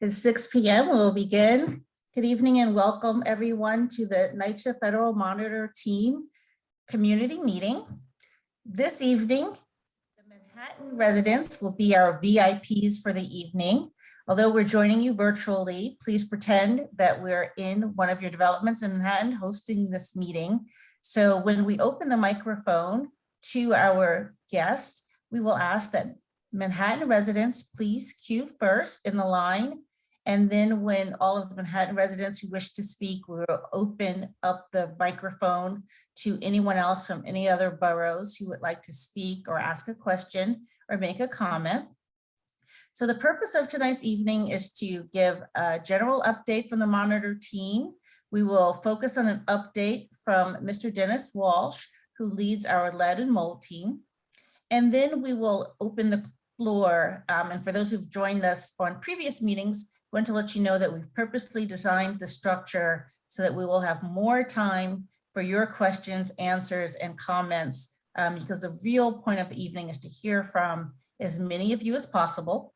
It's 6 p.m. We'll begin. Good evening and welcome everyone to the NYCHA Federal Monitor Team Community Meeting. This evening, the Manhattan residents will be our VIPs for the evening. Although we're joining you virtually, please pretend that we're in one of your developments in Manhattan hosting this meeting. So when we open the microphone to our guests, we will ask that Manhattan residents please queue first in the line. And then when all of the Manhattan residents who wish to speak, we'll open up the microphone to anyone else from any other boroughs who would like to speak or ask a question or make a comment. So the purpose of tonight's evening is to give a general update from the Monitor team. We will focus on an update from Mr. Dennis Walsh, who leads our lead and mold team. And then we will open the floor. And for those who've joined us on previous meetings, I want to let you know that we've purposely designed the structure so that we will have more time for your questions, answers, and comments, because the real point of the evening is to hear from as many of you as possible.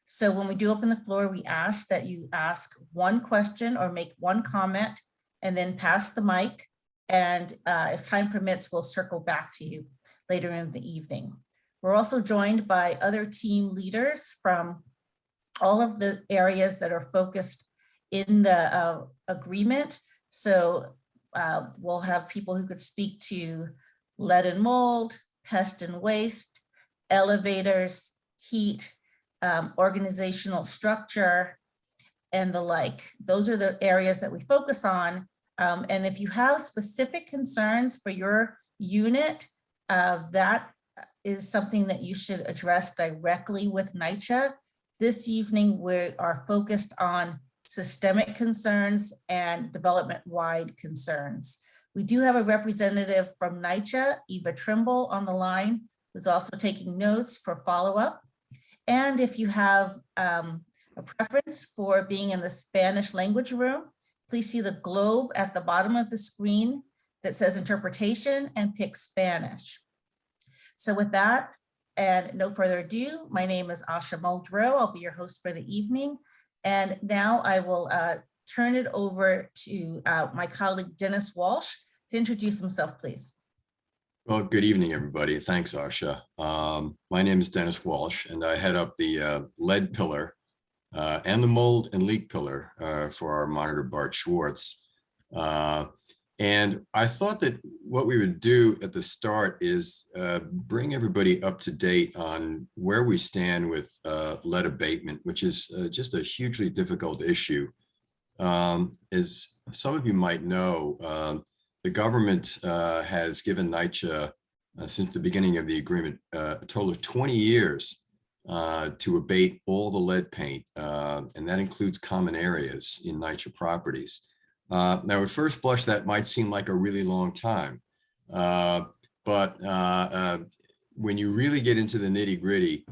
So when we do open the floor, we ask that you ask one question or make one comment and then pass the mic. And if time permits, we'll circle back to you later in the evening. We're also joined by other team leaders from all of the areas that are focused in the agreement. So we'll have people who could speak to lead and mold, pest and waste, elevators, heat, organizational structure, and the like. Those are the areas that we focus on. And if you have specific concerns for your unit, that is something that you should address directly with NYCHA. This evening, we are focused on systemic concerns and development-wide concerns. We do have a representative from NYCHA, Eva Trimble, on the line, who's also taking notes for follow-up. And if you have a preference for being in the Spanish language room, please see the globe at the bottom of the screen that says interpretation and pick Spanish. So with that, and no further ado, my name is Asha Muldrow. I'll be your host for the evening. And now I will turn it over to my colleague, Dennis Walsh, to introduce himself, please. Well, good evening, everybody. Thanks, Asha. My name is Dennis Walsh, and I head up the lead pillar and the mold and leak pillar for our monitor, Bart Schwartz. And I thought that what we would do at the start is bring everybody up to date on where we stand with lead abatement, which is just a hugely difficult issue. As some of you might know, the government has given NYCHA, since the beginning of the agreement, a total of 20 years to abate all the lead paint, and that includes common areas in NYCHA properties. Now, at first blush, that might seem like a really long time, but when you really get into the nitty-gritty,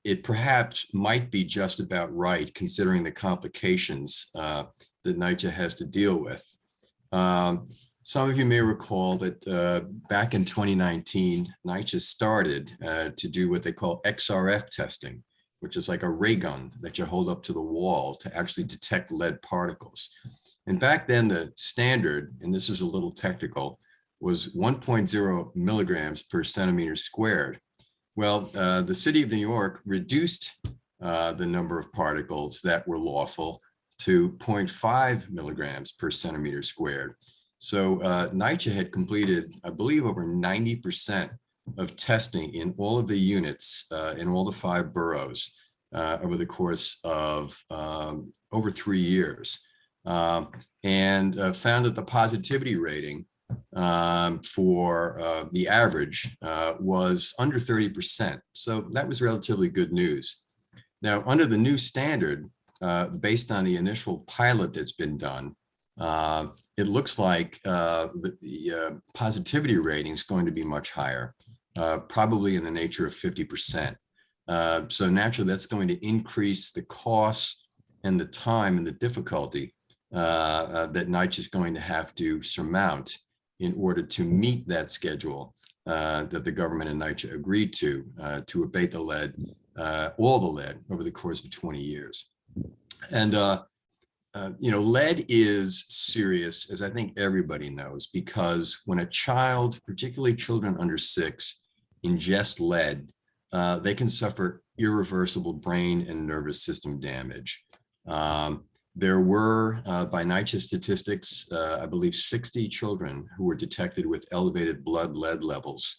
it perhaps might be just about right, considering the complications that NYCHA has to deal with. Some of you may recall that back in 2019, NYCHA started to do what they call XRF testing, which is like a ray gun that you hold up to the wall to actually detect lead particles. And back then, the standard, and this is a little technical, was 1.0 milligrams per centimeter squared. Well, the city of New York reduced the number of particles that were lawful to 0.5 milligrams per centimeter squared. So NYCHA had completed, I believe, over 90% of testing in all of the units in all the 5 boroughs over the course of over 3 years. And found that the positivity rating for the average was under 30%. So that was relatively good news. Now, under the new standard, based on the initial pilot that's been done, it looks like the positivity rating is going to be much higher, probably in the nature of 50%. So naturally, that's going to increase the costs and the time and the difficulty that NYCHA is going to have to surmount in order to meet that schedule that the government and NYCHA agreed to abate the lead all the lead over the course of 20 years. And lead is serious, as I think everybody knows, because when a child, particularly children under 6, ingest lead, they can suffer irreversible brain and nervous system damage. There were, by NYCHA statistics, I believe 60 children who were detected with elevated blood lead levels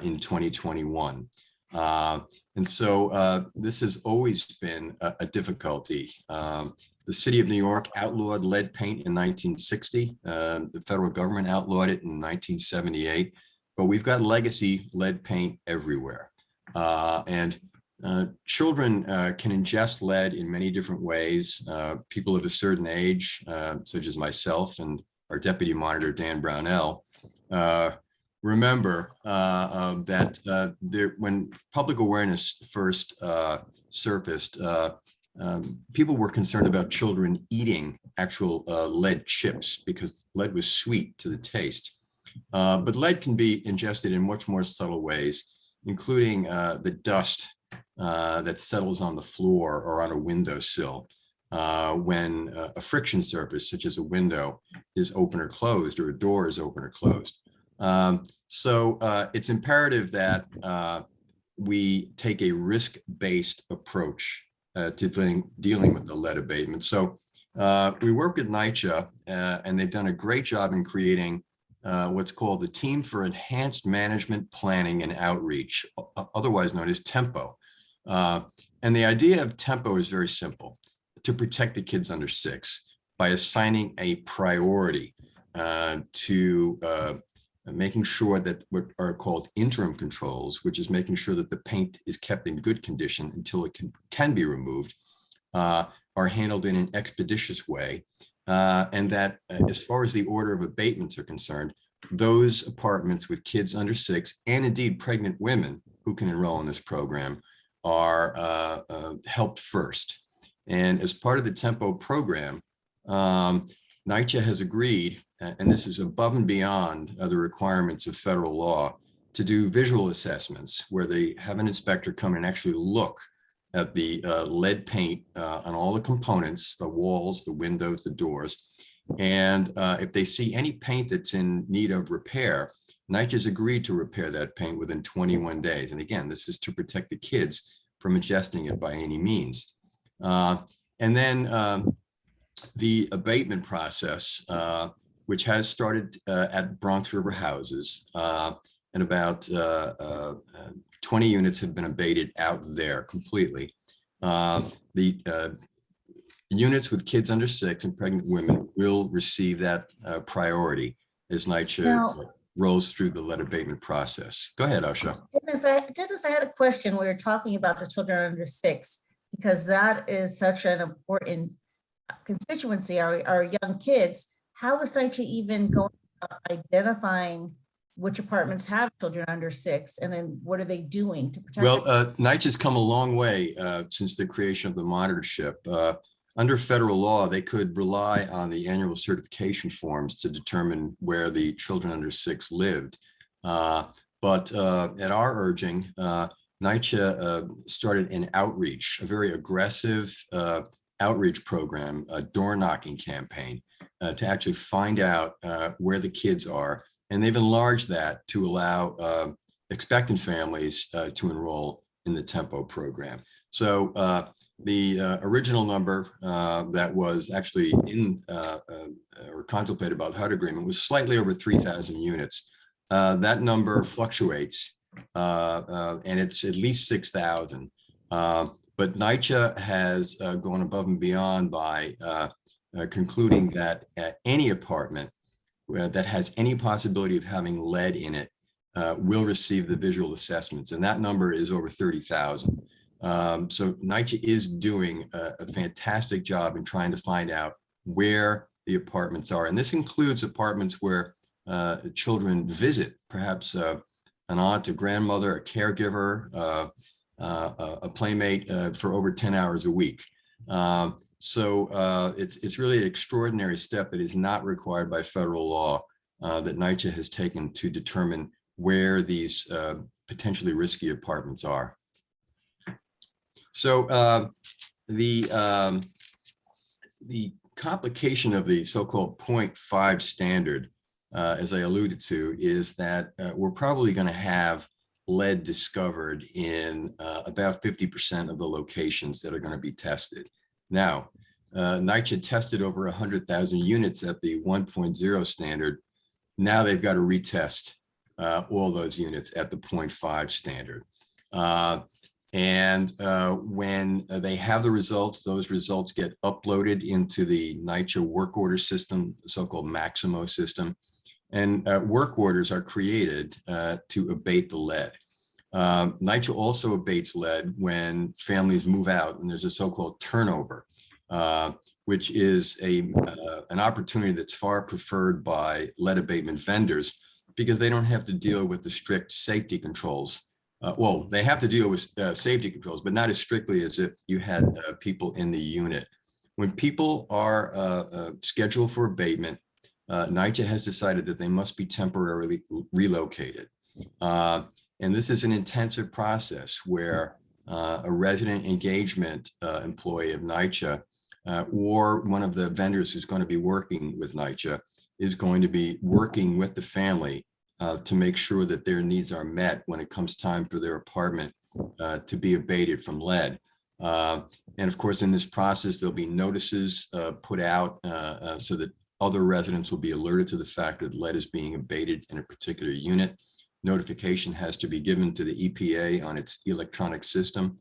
in 2021. And so this has always been a difficulty. The city of New York outlawed lead paint in 1960. The federal government outlawed it in 1978. But we've got legacy lead paint everywhere. Children can ingest lead in many different ways. People of a certain age, such as myself and our deputy monitor, Dan Brownell, remember that when public awareness first surfaced, people were concerned about children eating actual lead chips because lead was sweet to the taste. But lead can be ingested in much more subtle ways, including the dust that settles on the floor or on a windowsill when a friction surface, such as a window, is open or closed, or a door is open or closed. So it's imperative that we take a risk-based approach to dealing with the lead abatement. So we work with NYCHA, and they've done a great job in creating what's called the Team for Enhanced Management Planning and Outreach, otherwise known as TEMPO. And the idea of TEMPO is very simple: to protect the kids under 6 by assigning a priority to making sure that what are called interim controls, which is making sure that the paint is kept in good condition until it can be removed, are handled in an expeditious way. And that as far as the order of abatements are concerned, those apartments with kids under 6, and indeed pregnant women who can enroll in this program, are helped first. And as part of the TEMPO program, NYCHA has agreed, and this is above and beyond the requirements of federal law, to do visual assessments where they have an inspector come and actually look at the lead paint on all the components, the walls, the windows, the doors. And if they see any paint that's in need of repair, NYCHA's agreed to repair that paint within 21 days. And again, this is to protect the kids from ingesting it by any means. And then the abatement process, which has started at Bronx River Houses, and about 20 units have been abated out there completely. The units with kids under 6 and pregnant women will receive that priority as NYCHA rolls through the lead abatement process. Go ahead, Asha. Dennis, I had a question. We were talking about the children under 6, because that is such an important constituency, our young kids. How is NYCHA even going about identifying which apartments have children under 6, and then what are they doing to protect? Well, NYCHA's come a long way since the creation of the monitorship. Under federal law, they could rely on the annual certification forms to determine where the children under 6 lived. But at our urging, NYCHA started an outreach, a very aggressive outreach program, a door knocking campaign to actually find out where the kids are. And they've enlarged that to allow expectant families to enroll in the TEMPO program. So the original number that was actually in or contemplated by the HUD agreement was slightly over 3,000 units. That number fluctuates, and it's at least 6,000. But NYCHA has gone above and beyond by concluding that any apartment that has any possibility of having lead in it will receive the visual assessments, and that number is over 30,000. So NYCHA is doing a fantastic job in trying to find out where the apartments are, and this includes apartments where children visit, perhaps an aunt, a grandmother, a caregiver, a playmate for over 10 hours a week. So it's really an extraordinary step that is not required by federal law that NYCHA has taken to determine where these potentially risky apartments are. So the complication of the so-called 0.5 standard, as I alluded to, is that we're probably going to have lead discovered in about 50% of the locations that are going to be tested. Now, NYCHA tested over 100,000 units at the 1.0 standard. Now they've got to retest all those units at the 0.5 standard. When they have the results, those results get uploaded into the NYCHA work order system, the so-called Maximo system, and work orders are created to abate the lead. NYCHA also abates lead when families move out, and there's a so-called turnover, which is an opportunity that's far preferred by lead abatement vendors because they don't have to deal with the strict safety controls. Well, they have to deal with safety controls, but not as strictly as if you had people in the unit. When people are scheduled for abatement, NYCHA has decided that they must be temporarily relocated. And this is an intensive process where a resident engagement employee of NYCHA or one of the vendors who's going to be working with NYCHA is going to be working with the family to make sure that their needs are met when it comes time for their apartment to be abated from lead. And of course, in this process, there'll be notices put out so that other residents will be alerted to the fact that lead is being abated in a particular unit. Notification has to be given to the EPA on its electronic system.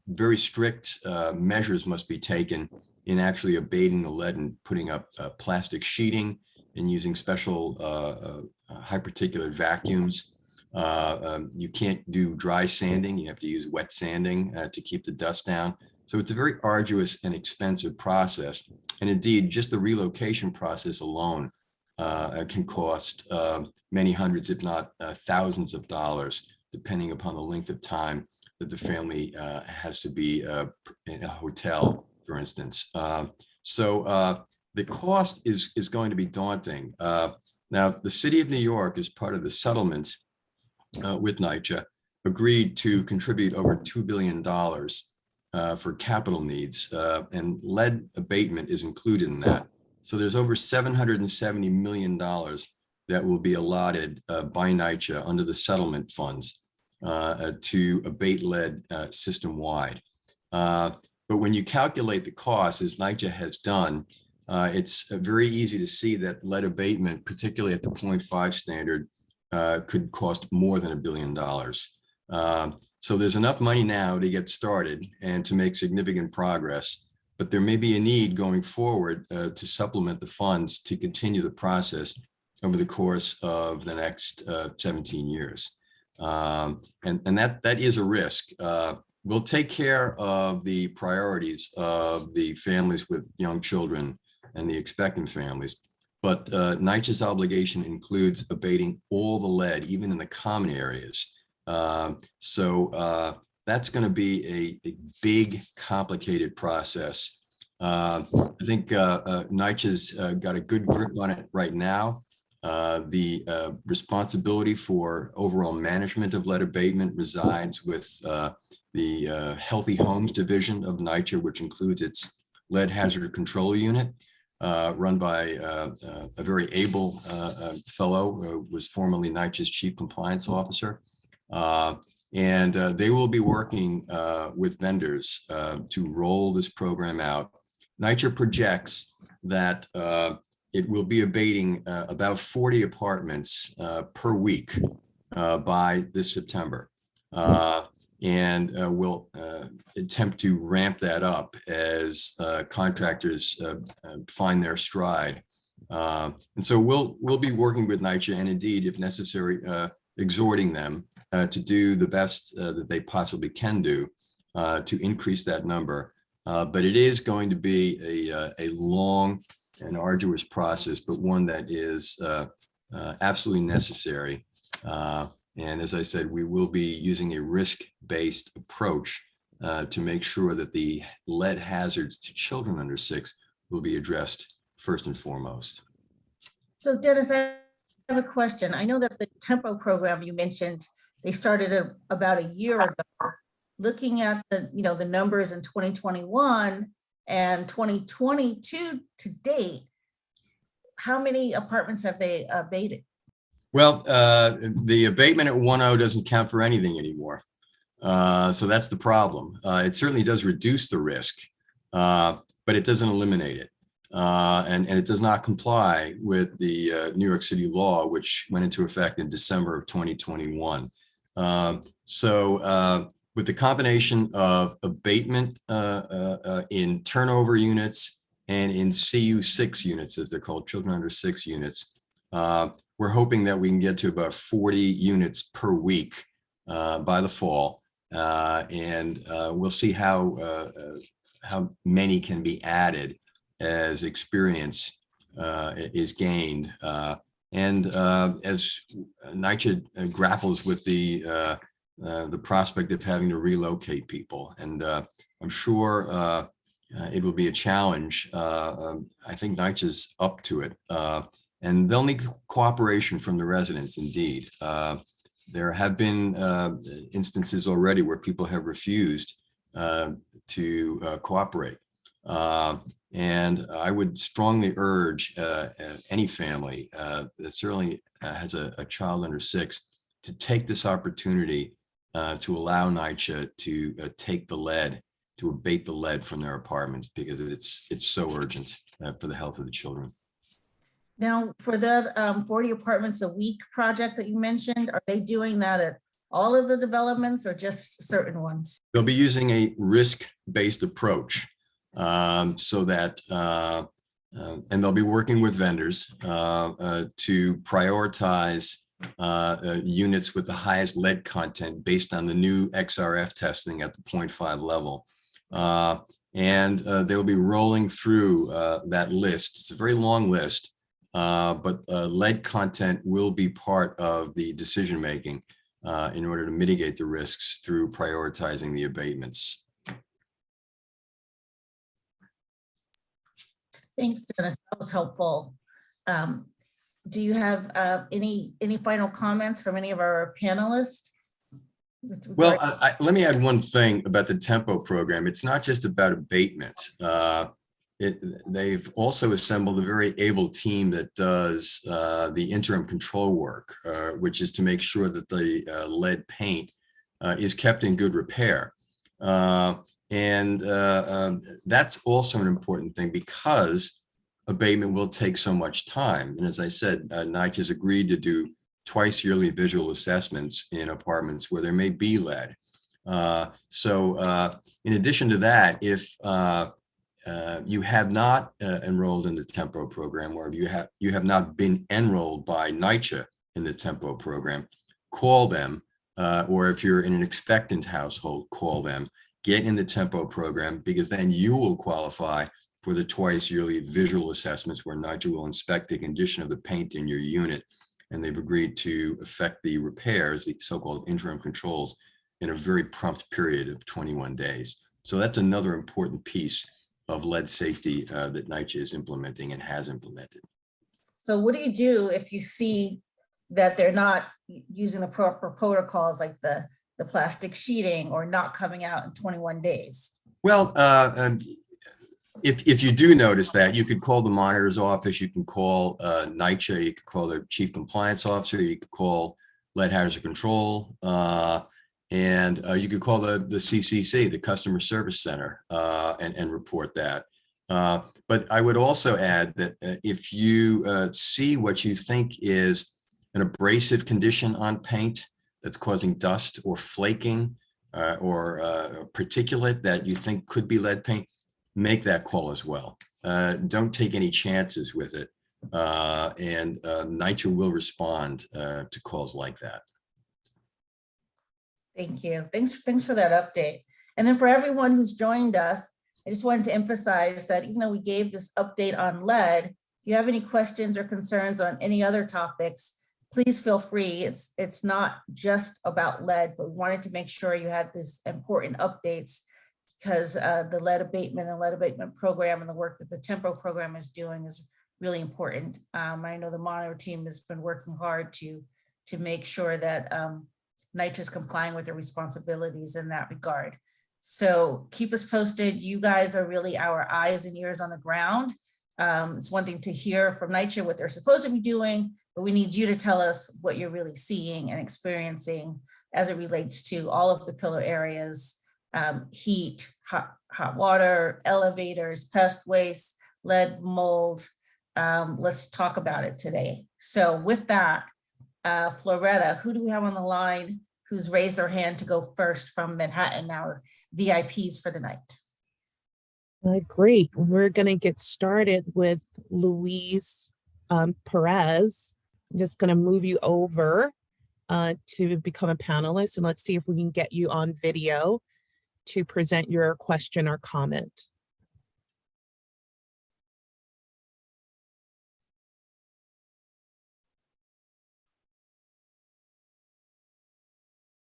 Very strict measures must be taken in actually abating the lead and putting up plastic sheeting and using special high particulate vacuums. You can't do dry sanding. You have to use wet sanding to keep the dust down. So it's a very arduous and expensive process. And indeed, just the relocation process alone can cost many hundreds, if not thousands of dollars, depending upon the length of time that the family has to be in a hotel, for instance. The cost is going to be daunting. Now, the city of New York, as part of the settlement with NYCHA, agreed to contribute over $2 billion for capital needs, and lead abatement is included in that. So there's over $770 million that will be allotted by NYCHA under the settlement funds to abate lead system-wide. But when you calculate the cost, as NYCHA has done, it's very easy to see that lead abatement, particularly at the 0.5 standard, could cost more than $1 billion. So there's enough money now to get started and to make significant progress, but there may be a need going forward to supplement the funds to continue the process over the course of the next 17 years. And that is a risk. We'll take care of the priorities of the families with young children and the expectant families, but NYCHA's obligation includes abating all the lead, even in the common areas. That's going to be a big, complicated process. I think NYCHA's got a good grip on it right now. The responsibility for overall management of lead abatement resides with the Healthy Homes Division of NYCHA, which includes its lead hazard control unit, run by a very able fellow who was formerly NYCHA's chief compliance officer. And they will be working with vendors to roll this program out. NYCHA projects that it will be abating about 40 apartments per week by this September. And we'll attempt to ramp that up as contractors find their stride. And so we'll be working with NYCHA, and indeed, if necessary, exhorting them to do the best that they possibly can do to increase that number. But it is going to be a long and arduous process, but one that is absolutely necessary. And as I said, we will be using a risk-based approach to make sure that the lead hazards to children under 6 will be addressed first and foremost. So Dennis, I have a question. I know that the Tempo program you mentioned They started about a year ago. Looking at the, the numbers in 2021 and 2022 to date, how many apartments have they abated? Well, the abatement at 1.0 doesn't count for anything anymore. So that's the problem. It certainly does reduce the risk, but it doesn't eliminate it. And it does not comply with the New York City law, which went into effect in December of 2021. So with the combination of abatement in turnover units and in CU6 units, as they're called, children under 6 units, we're hoping that we can get to about 40 units per week by the fall. And we'll see how many can be added as experience is gained. And as NYCHA grapples with the prospect of having to relocate people. And I'm sure it will be a challenge. I think NYCHA's up to it. And they'll need cooperation from the residents, indeed. There have been instances already where people have refused to cooperate. And I would strongly urge any family that certainly has a child under 6 to take this opportunity to allow NYCHA to take the lead, to abate the lead from their apartments, because it's so urgent for the health of the children. Now, for the 40 apartments a week project that you mentioned, are they doing that at all of the developments or just certain ones? They'll be using a risk-based approach so that, and they'll be working with vendors to prioritize units with the highest lead content based on the new XRF testing at the 0.5 level. And they'll be rolling through that list. It's a very long list. But lead content will be part of the decision-making in order to mitigate the risks through prioritizing the abatements. Thanks, Dennis. That was helpful. Do you have any final comments from any of our panelists? Well, let me add one thing about the Tempo program. It's not just about abatement. They've also assembled a very able team that does the interim control work, which is to make sure that the lead paint is kept in good repair. And that's also an important thing because abatement will take so much time. And as I said, NYCHA has agreed to do twice yearly visual assessments in apartments where there may be lead. So in addition to that, if you have not enrolled in the Tempo program, or if you have not been enrolled by NYCHA in the Tempo program, call them, or if you're in an expectant household, call them, get in the Tempo program, because then you will qualify for the twice yearly visual assessments where NYCHA will inspect the condition of the paint in your unit. And they've agreed to effect the repairs, the so-called interim controls, in a very prompt period of 21 days. So that's another important piece of lead safety that NYCHA is implementing and has implemented. So what do you do if you see that they're not using the proper protocols, like the plastic sheeting, or not coming out in 21 days? Well, if you do notice that, you could call the monitor's office, you can call NYCHA, you could call the chief compliance officer, you could call lead hazard control, and you could call the CCC, the customer service center, and report that. But I would also add that if you see what you think is an abrasive condition on paint that's causing dust or flaking or particulate that you think could be lead paint, make that call as well. Don't take any chances with it. And NYCHA will respond to calls like that. Thank you. Thanks for that update. And then for everyone who's joined us, I just wanted to emphasize that even though we gave this update on lead, if you have any questions or concerns on any other topics, please feel free. It's not just about lead, but we wanted to make sure you had these important updates, because the lead abatement program and the work that the Tempo program is doing is really important. I know the monitor team has been working hard to make sure that NYCHA is complying with their responsibilities in that regard. So keep us posted. You guys are really our eyes and ears on the ground. It's one thing to hear from NYCHA what they're supposed to be doing, but we need you to tell us what you're really seeing and experiencing as it relates to all of the pillar areas, heat, hot water, elevators, pest waste, lead, mold. Let's talk about it today. So with that, Floretta, who do we have on the line who's raised their hand to go first from Manhattan, our VIPs for the night? Great. We're going to get started with Louise Perez. I'm just going to move you over to become a panelist, and let's see if we can get you on video to present your question or comment.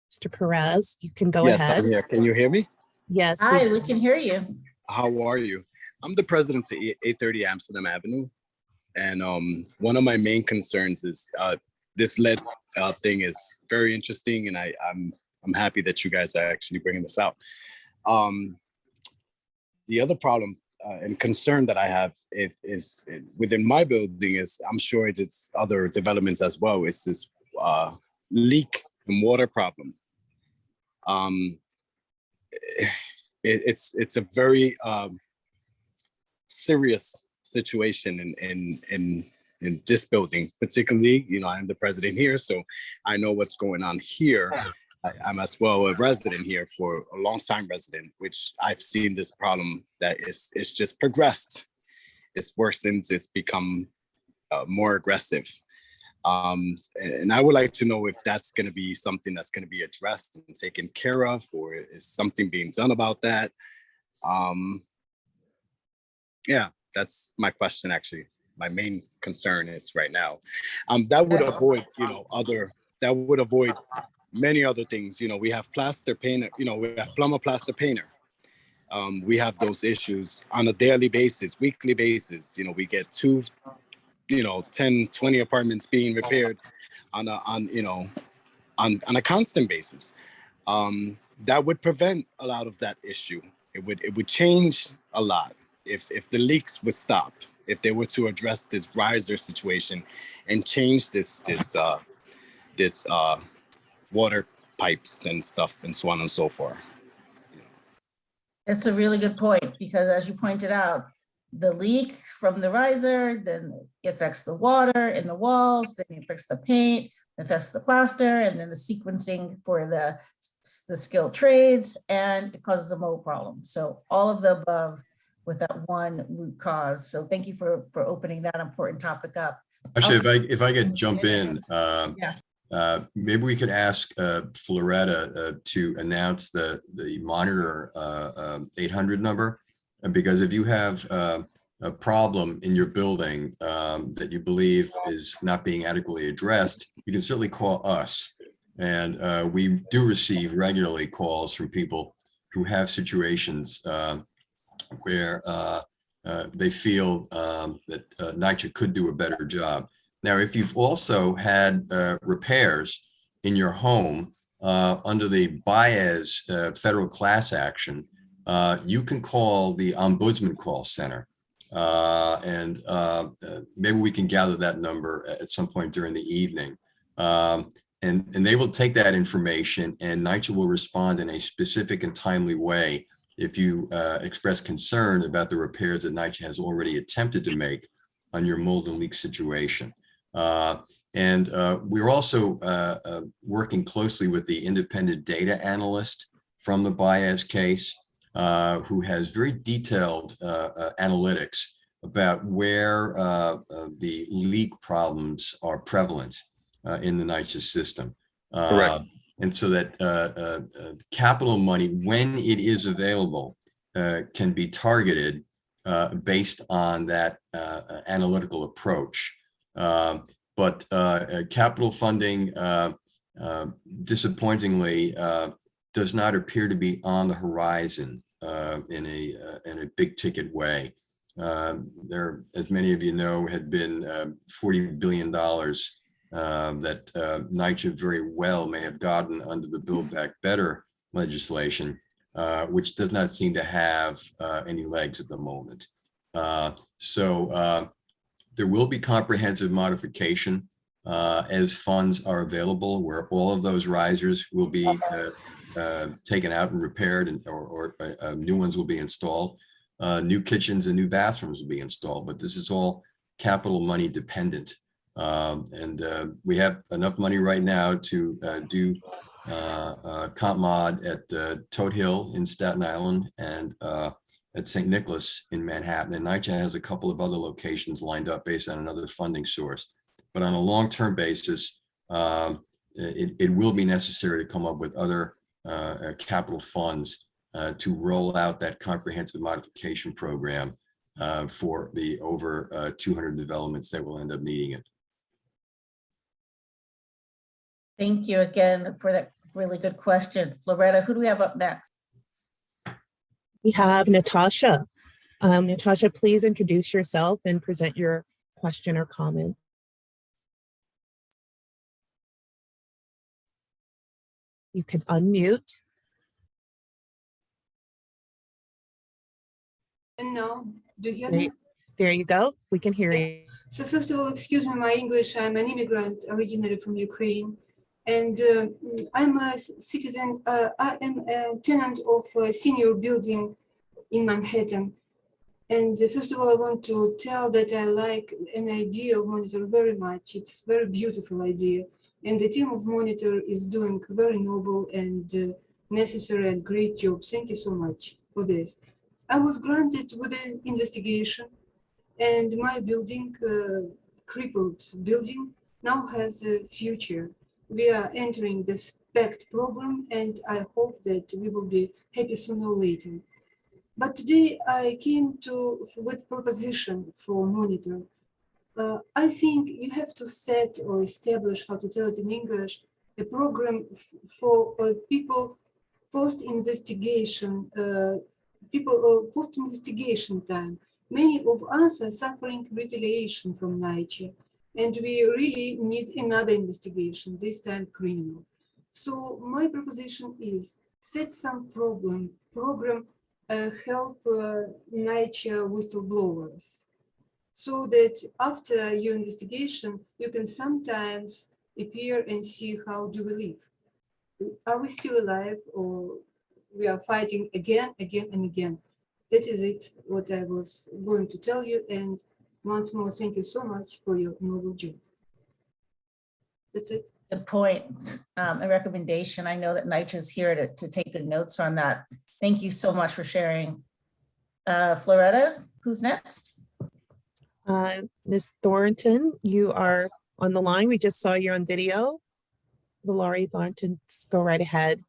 Mr. Perez, you can go ahead. Yes, I'm here. Can you hear me? Yes. Hi, we can hear you. How are you? I'm the president of 830 Amsterdam Avenue. And one of my main concerns is this lead thing is very interesting, and I'm happy that you guys are actually bringing this out. The other problem and concern that I have is within my building is, I'm sure it's other developments as well, is this leak and water problem. It's a very serious situation in this building, particularly, you know, I'm the president here, so I know what's going on here. I'm as well a resident here, for a long time resident, which I've seen this problem that it's just progressed. It's worsened, it's become more aggressive. And I would like to know if that's going to be something that's going to be addressed and taken care of, or is something being done about that? Yeah, that's my question, actually. My main concern is right now. That would avoid, you know, that would avoid many other things. You know, we have plaster painter, you know, we have plumber, plaster painter. We have those issues on a daily basis, weekly basis. You know, we get 10, 20 apartments being repaired on a constant basis. That would prevent a lot of that issue. It would change a lot if the leaks would stop, if they were to address this riser situation and change this water pipes and stuff and so on and so forth. That's a really good point, because as you pointed out, the leak from the riser then affects the water in the walls, then it affects the paint, affects the plaster, and then the sequencing for the skilled trades, and it causes a mold problem. So all of the above with that one root cause. So thank you for opening that important topic up. Actually, if I could jump in, Yeah. maybe we could ask Floretta to announce the monitor 800 number, because if you have a problem in your building that you believe is not being adequately addressed, you can certainly call us. And we do receive regularly calls from people who have situations where they feel that NYCHA could do a better job. Now, if you've also had repairs in your home under the Baez federal class action, you can call the Ombudsman Call Center. And maybe we can gather that number at some point during the evening. And they will take that information, and NYCHA will respond in a specific and timely way if you express concern about the repairs that NYCHA has already attempted to make on your mold and leak situation. And we're also working closely with the independent data analyst from the Baez case, who has very detailed analytics about where the leak problems are prevalent in the NYCHA system. Correct. And so that capital money, when it is available, can be targeted based on that analytical approach. But capital funding, disappointingly, does not appear to be on the horizon in a big ticket way. There, as many of you know, had been $40 billion that NYCHA very well may have gotten under the Build Back Better legislation, which does not seem to have any legs at the moment. So there will be comprehensive modification as funds are available, where all of those risers will be taken out and repaired, and or new ones will be installed. New kitchens and new bathrooms will be installed, but this is all capital money dependent. And we have enough money right now to do comp mod at Toad Hill in Staten Island and at St. Nicholas in Manhattan. And NYCHA has a couple of other locations lined up based on another funding source. But on a long-term basis, it will be necessary to come up with other capital funds to roll out that comprehensive modification program for the over 200 developments that will end up needing it. Thank you again for that really good question. Loretta, who do we have up next? We have Natasha. Natasha, please introduce yourself and present your question or comment. You can unmute. And now, do you hear me? There you go. We can hear you. So first of all, excuse me my English. I'm an immigrant originally from Ukraine, and I'm a citizen. I am a tenant of a senior building in Manhattan. And first of all, I want to tell that I like an idea of Monitor very much. It's a very beautiful idea. And the team of Monitor is doing very noble and necessary and great job. Thank you so much for this. I was granted with an investigation, and my building, crippled building, now has a future. We are entering the SPECT program, and I hope that we will be happy sooner or later. But today I came with proposition for Monitor. I think you have to set or establish, how to tell it in English, a program for people post-investigation, post-investigation time. Many of us are suffering retaliation from NYCHA, and we really need another investigation, this time criminal. So my proposition is set some program help NYCHA whistleblowers, so that after your investigation, you can sometimes appear and see how do we live. Are we still alive, or we are fighting again and again? That is it, what I was going to tell you. And once more, thank you so much for your noble job. That's it. Good point, a recommendation. I know that NYCHA is here to take good notes on that. Thank you so much for sharing. Floretta, who's next? Ms. Thornton, you are on the line. We just saw you on video. Valari Thornton, go right ahead.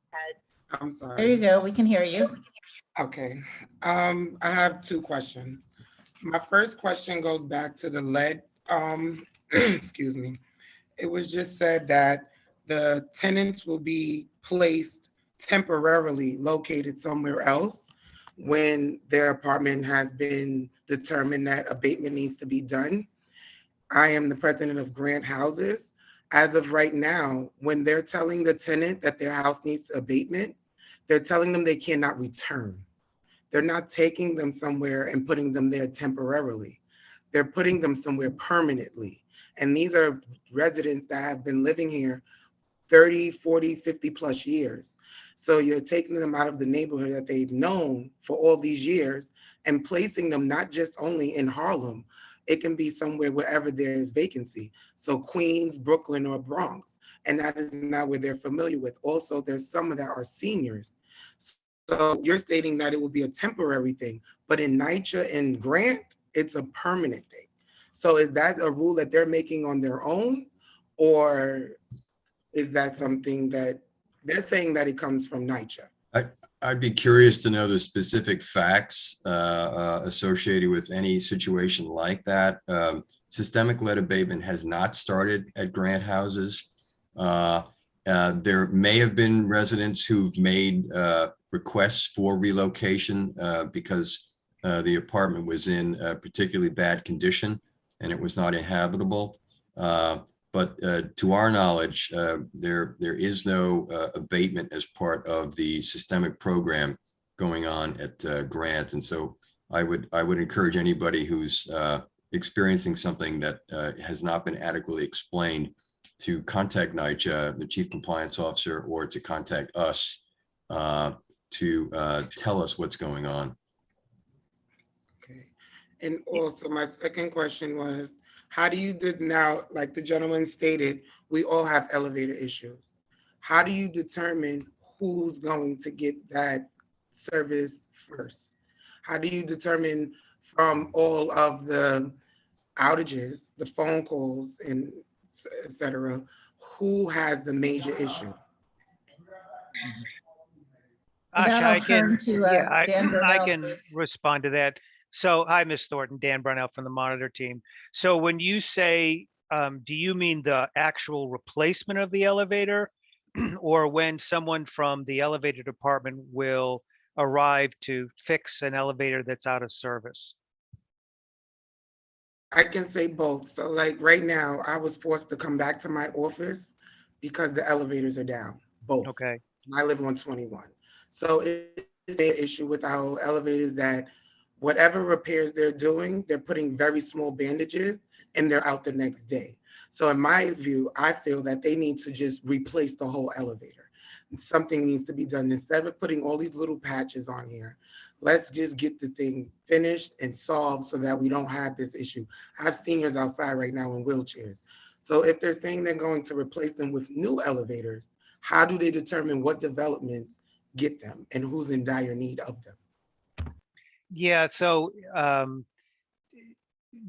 I'm sorry. There you go. We can hear you. Okay. I have two questions. My first question goes back to the lead. Excuse me. It was just said that the tenants will be placed temporarily located somewhere else when their apartment has been determined that abatement needs to be done. I am the president of Grant Houses. As of right now, when they're telling the tenant that their house needs abatement, they're telling them they cannot return. They're not taking them somewhere and putting them there temporarily. They're putting them somewhere permanently. And these are residents that have been living here 30, 40, 50 plus years. So you're taking them out of the neighborhood that they've known for all these years and placing them not just only in Harlem, it can be somewhere wherever there is vacancy. So Queens, Brooklyn, or Bronx. And that is not where they're familiar with. Also, there's some that are seniors. So you're stating that it will be a temporary thing, but in NYCHA and Grant, it's a permanent thing. So is that a rule that they're making on their own? Or is that something that they're saying that it comes from NYCHA? I'd be curious to know the specific facts associated with any situation like that. Systemic lead abatement has not started at Grant Houses. There may have been residents who've made requests for relocation because the apartment was in a particularly bad condition and it was not inhabitable. But But to our knowledge, there is no abatement as part of the systemic program going on at Grant. And so I would encourage anybody who's experiencing something that has not been adequately explained to contact NYCHA, the Chief Compliance Officer, or to contact us to tell us what's going on. Okay. And also my second question was, how do you now, like the gentleman stated, we all have elevator issues. How do you determine who's going to get that service first? How do you determine from all of the outages, the phone calls and et cetera, who has the major issue? With that, Asha, I'll turn to Dan I Burnell, can please. respond to that. So, hi, Ms. Thornton, Dan Brunell from the Monitor team. So when you say, do you mean the actual replacement of the elevator or when someone from the elevator department will arrive to fix an elevator that's out of service? I can say both. So like right now, I was forced to come back to my office because the elevators are down, both. Okay. I live on 21. So it's an issue with our elevators that whatever repairs they're doing, they're putting very small bandages and they're out the next day. So in my view, I feel that they need to just replace the whole elevator. Something needs to be done instead of putting all these little patches on here. Let's just get the thing finished and solved so that we don't have this issue. I have seniors outside right now in wheelchairs. So if they're saying they're going to replace them with new elevators, how do they determine what developments get them and who's in dire need of them? Yeah, so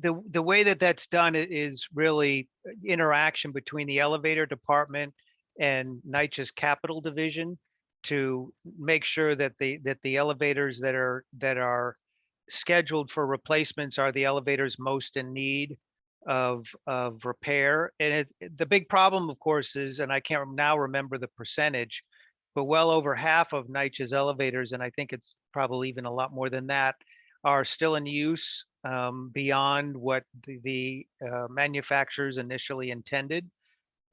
the way that that's done is really interaction between the elevator department and NYCHA's capital division to make sure that the elevators that are scheduled for replacements are the elevators most in need of repair. And the big problem, of course, is, and I can't now remember the percentage, but well over half of NYCHA's elevators, and I think it's probably even a lot more than that, are still in use beyond what the manufacturers initially intended.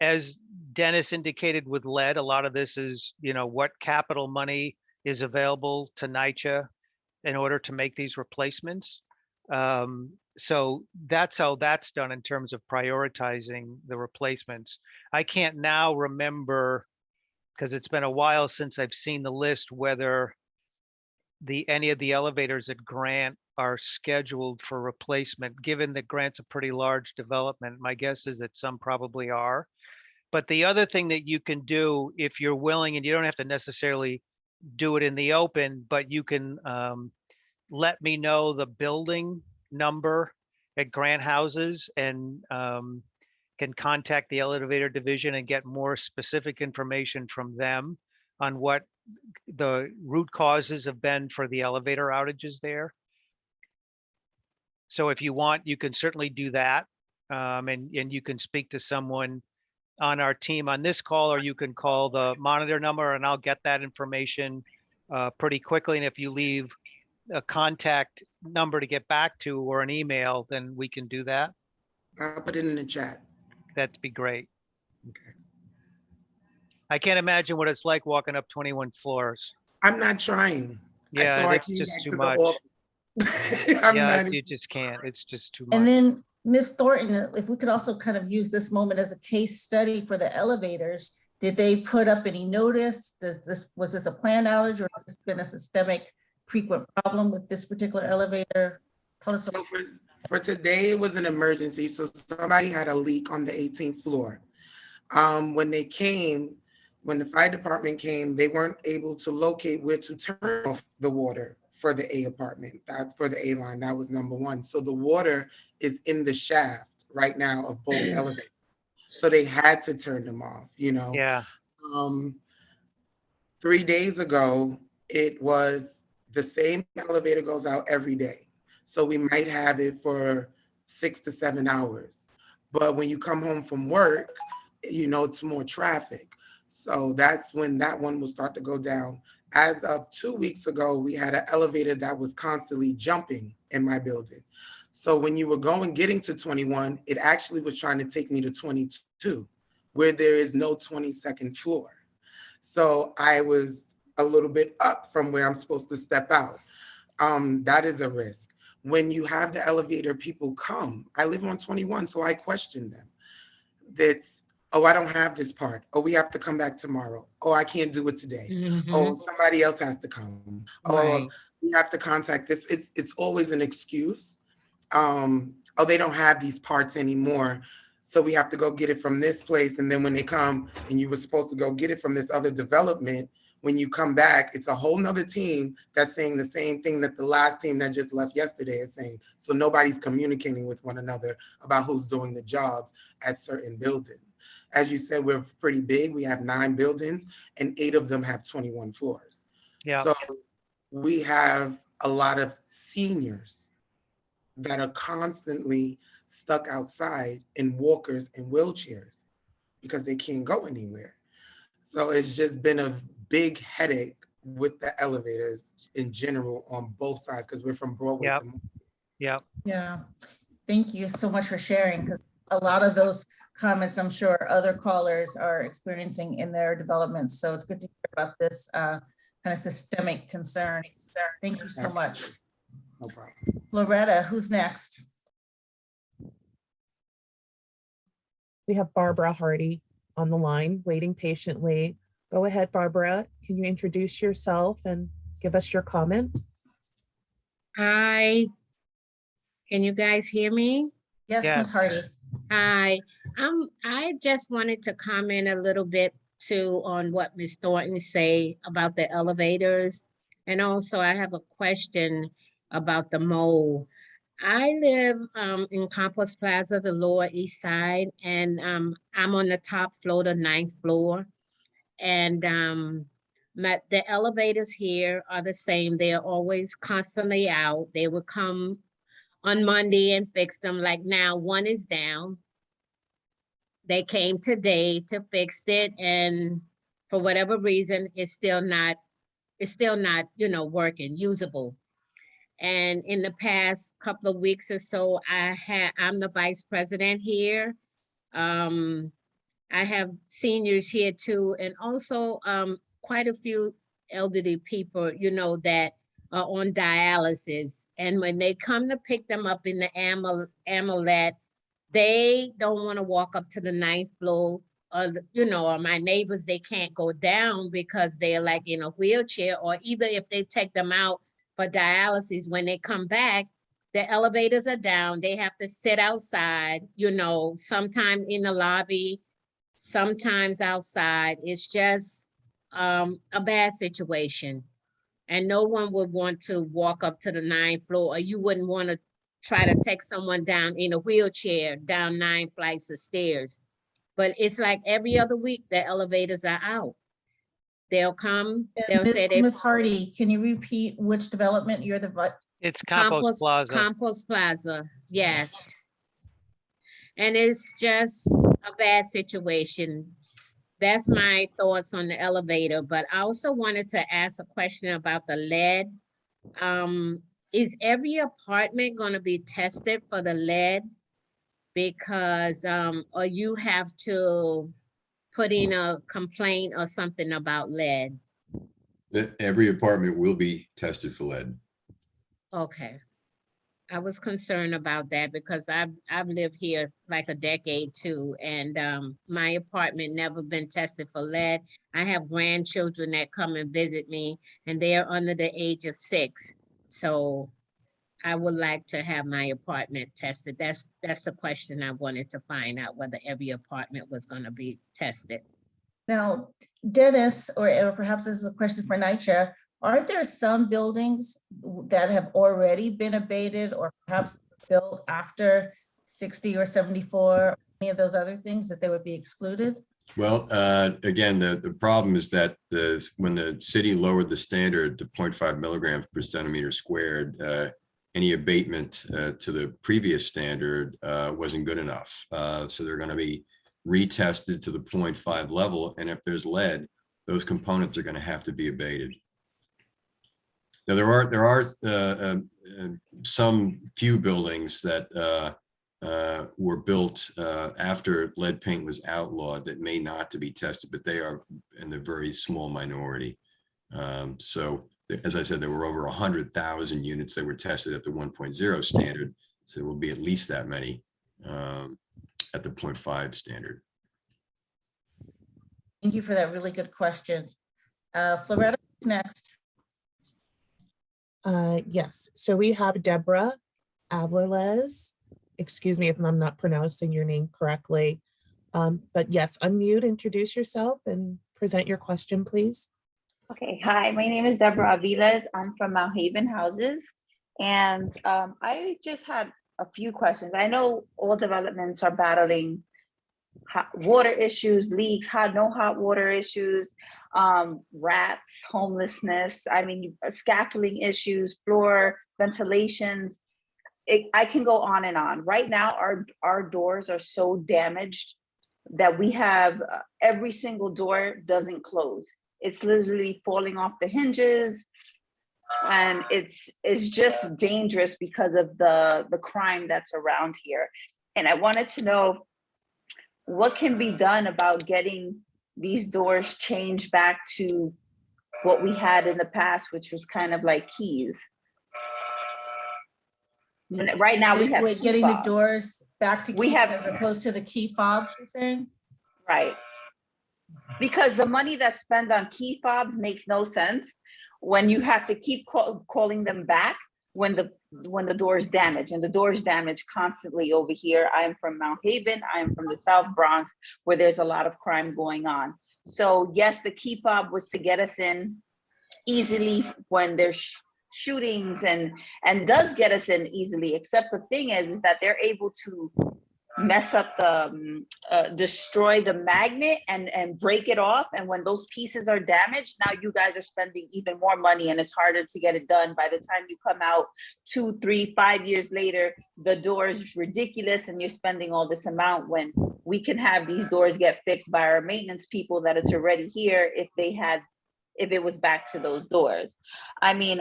As Dennis indicated with lead, a lot of this is, what capital money is available to NYCHA in order to make these replacements. So that's how that's done in terms of prioritizing the replacements. I can't now remember, because it's been a while since I've seen the list, whether any of the elevators at Grant are scheduled for replacement. Given that Grant's a pretty large development, my guess is that some probably are. But the other thing that you can do, if you're willing, and you don't have to necessarily do it in the open, but you can let me know the building number at Grant houses and can contact the elevator division and get more specific information from them on what the root causes have been for the elevator outages there. So if you want, you can certainly do that. And you can speak to someone on our team on this call, or you can call the Monitor number and I'll get that information pretty quickly. And if you leave a contact number to get back to or an email, then we can do that. I'll put it in the chat. That'd be great. Okay. I can't imagine what it's like walking up 21 floors. I'm not trying. Yeah, So I that's came just back too to the much. office. Yeah, you just can't. It's just too much. And then Ms. Thornton, if we could also kind of use this moment as a case study for the elevators, did they put up any notice? Was this a planned outage, or has this been a systemic frequent problem with this particular elevator? Tell us. So for today, it was an emergency. So somebody had a leak on the 18th floor. When the fire department came, they weren't able to locate where to turn off the water for the A apartment. That's for the A line. That was number one. So the water is in the shaft right now of both elevators. So they had to turn them off, Yeah. 3 days ago, it was the same elevator goes out every day. So we might have it for 6 to 7 hours. But when you come home from work, it's more traffic. So that's when that one will start to go down. As of 2 weeks ago, we had an elevator that was constantly jumping in my building. So when you were getting to 21, it actually was trying to take me to 22, where there is no 22nd floor. So I was a little bit up from where I'm supposed to step out. That is a risk. When you have the elevator, people come. I live on 21, so I question them. That's, oh, I don't have this part. Oh, we have to come back tomorrow. Oh, I can't do it today. Oh, somebody else has to come. Oh, Right. we have to contact this. It's always an excuse. Oh, they don't have these parts anymore, so we have to go get it from this place. And then when they come and you were supposed to go get it from this other development, when you come back, it's a whole nother team that's saying the same thing that the last team that just left yesterday is saying. So nobody's communicating with one another about who's doing the jobs at certain buildings. As you said, we're pretty big. We have 9 buildings and 8 of them have 21 floors. Yeah. So we have a lot of seniors that are constantly stuck outside in walkers and wheelchairs because they can't go anywhere. So it's just been a big headache with the elevators in general on both sides, because we're from Broadway Yep. to Yeah. Yeah, thank you so much for sharing, because a lot of those comments, I'm sure other callers are experiencing in their developments. So it's good to hear about this kind of systemic concern. Thank you so much. no problem. Loretta, who's next? We have Barbara Hardy on the line, waiting patiently. Go ahead, Barbara. Can you introduce yourself and give us your comment? Hi. Can you guys hear me? Yes, Yeah. Ms. Hardy. Hi. I just wanted to comment a little bit too on what Ms. Thornton say about the elevators. And also I have a question about the mold. I live in Campos Plaza, the Lower East Side, and I'm on the top floor, the 9th floor. And the elevators here are the same. They're always constantly out. They would come on Monday and fix them. Like now, one is down. They came today to fix it, and for whatever reason, it's still not, working, usable. And in the past couple of weeks or so, I'm the vice president here. I have seniors here too, and also quite a few elderly people, that are on dialysis. And when they come to pick them up in the Amulet, they don't want to walk up to the 9th floor. Or my neighbors, they can't go down because they're like in a wheelchair, or either if they take them out for dialysis, when they come back, the elevators are down. They have to sit outside, sometime in the lobby, sometimes outside. It's just a bad situation. And no one would want to walk up to the 9th floor, or you wouldn't want to try to take someone down in a wheelchair down 9 flights of stairs. But it's like every other week, the elevators are out. They'll come, they'll say they. Ms. Hardy, can you repeat which development you're It's Campos Plaza. Campos Plaza, yes. And it's just a bad situation. That's my thoughts on the elevator, but I also wanted to ask a question about the lead. Is every apartment gonna be tested for the lead? Because, or you have to put in a complaint or something about lead? Every apartment will be tested for lead. Okay. I was concerned about that because I've lived here like a decade too, and my apartment never been tested for lead. I have grandchildren that come and visit me, and they are under the age of 6. So I would like to have my apartment tested. That's the question I wanted to find out, whether every apartment was going to be tested. Now, Dennis, or perhaps this is a question for NYCHA, aren't there some buildings that have already been abated or perhaps built after 60 or 74, any of those other things that they would be excluded? Well, again, the problem is that when the city lowered the standard to 0.5 milligrams per centimeter squared, any abatement to the previous standard wasn't good enough. So they're going to be retested to the 0.5 level. And if there's lead, those components are going to have to be abated. Now, there are some few buildings that were built after lead paint was outlawed that may not to be tested, but they are in the very small minority. So as I said, there were over 100,000 units that were tested at the 1.0 standard. So there will be at least that many at the 0.5 standard. Thank you for that really good question. Floretta, who's next? Yes, so we have Deborah Avlalez. Excuse me if I'm not pronouncing your name correctly. But yes, unmute, introduce yourself and present your question, please. Okay, hi, my name is Deborah Aviles. I'm from Mount Haven Houses. And I just had a few questions. I know all developments are battling water issues, leaks, no hot water issues, rats, homelessness, I mean, scaffolding issues, floor ventilations. I can go on and on. Right now, our doors are so damaged that we have every single door doesn't close. It's literally falling off the hinges, and it's just dangerous because of the crime that's around here. And I wanted to know what can be done about getting these doors changed back to what we had in the past, which was kind of like keys. Right now we have Wait, key getting the fobs. doors back to We keys have- as opposed to the key fobs, you're saying? Right. Because the money that's spent on key fobs makes no sense when you have to keep calling them back when the door is damaged, and the door is damaged constantly over here. I am from Mount Haven. I am from the South Bronx, where there's a lot of crime going on. So yes, the key fob was to get us in easily when there's shootings and does get us in easily, except the thing is that they're able to mess up the destroy the magnet and break it off, and when those pieces are damaged, now you guys are spending even more money and it's harder to get it done. By the time you come out 2, 3, 5 years later, the door is ridiculous and you're spending all this amount when we can have these doors get fixed by our maintenance people that it's already here if it was back to those doors. I mean,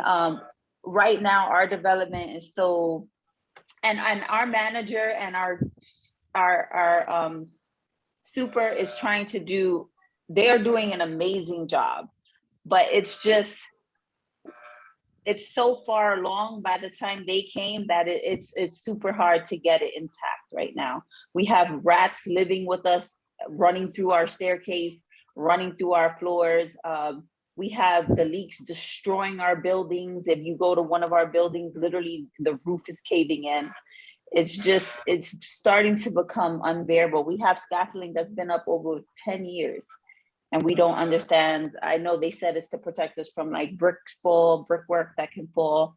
right now our development is so, and our manager and our super is trying to do, they're doing an amazing job, but it's so far along by the time they came that it's super hard to get it intact right now. We have rats living with us, running through our staircase, running through our floors. We have the leaks destroying our buildings. If you go to one of our buildings, literally the roof is caving in. It's starting to become unbearable. We have scaffolding that's been up over 10 years and we don't understand. I know they said it's to protect us from like brickwork that can fall.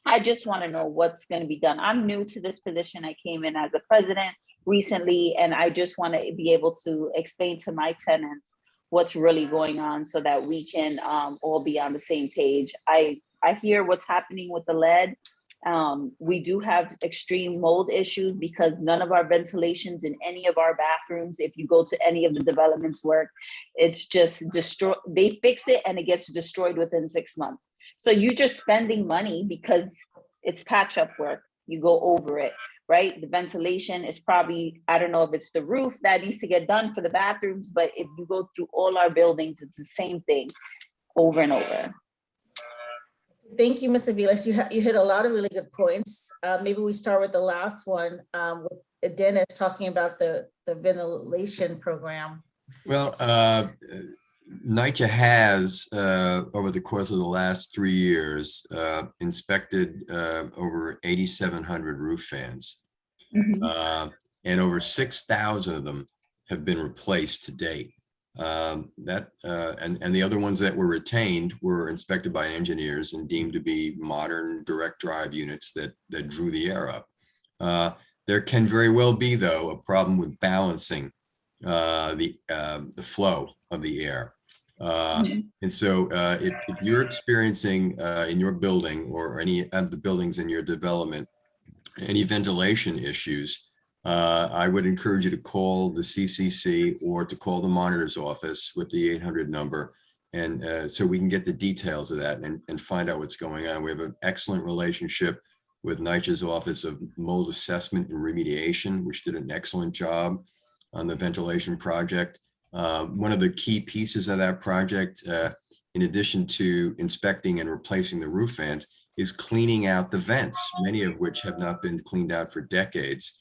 I just want to know what's going to be done. I'm new to this position. I came in as a president recently, and I just want to be able to explain to my tenants what's really going on so that we can all be on the same page. I hear what's happening with the lead. We do have extreme mold issues because none of our ventilations in any of our bathrooms, if you go to any of the developments work, it's just destroyed. They fix it and it gets destroyed within 6 months. So you're just spending money because it's patch up work. You go over it, right? The ventilation is probably, I don't know if it's the roof that needs to get done for the bathrooms, but if you go through all our buildings, it's the same thing over and over. Thank you, Ms. Aviles. You hit a lot of really good points. Maybe we start with the last one, with Dennis talking about the ventilation program. Well, NYCHA has, over the course of the last 3 years, inspected over 8,700 roof fans. Mhm. And over 6,000 of them have been replaced to date. And the other ones that were retained were inspected by engineers and deemed to be modern direct drive units that drew the air up. There can very well be, though, a problem with balancing the flow of the air. And so if you're experiencing in your building or any of the buildings in your development, any ventilation issues, I would encourage you to call the CCC or to call the monitor's office with the 800 number so we can get the details of that and find out what's going on. We have an excellent relationship with NYCHA's Office of Mold Assessment and Remediation, which did an excellent job on the ventilation project. One of the key pieces of that project, in addition to inspecting and replacing the roof vent, is cleaning out the vents, many of which have not been cleaned out for decades.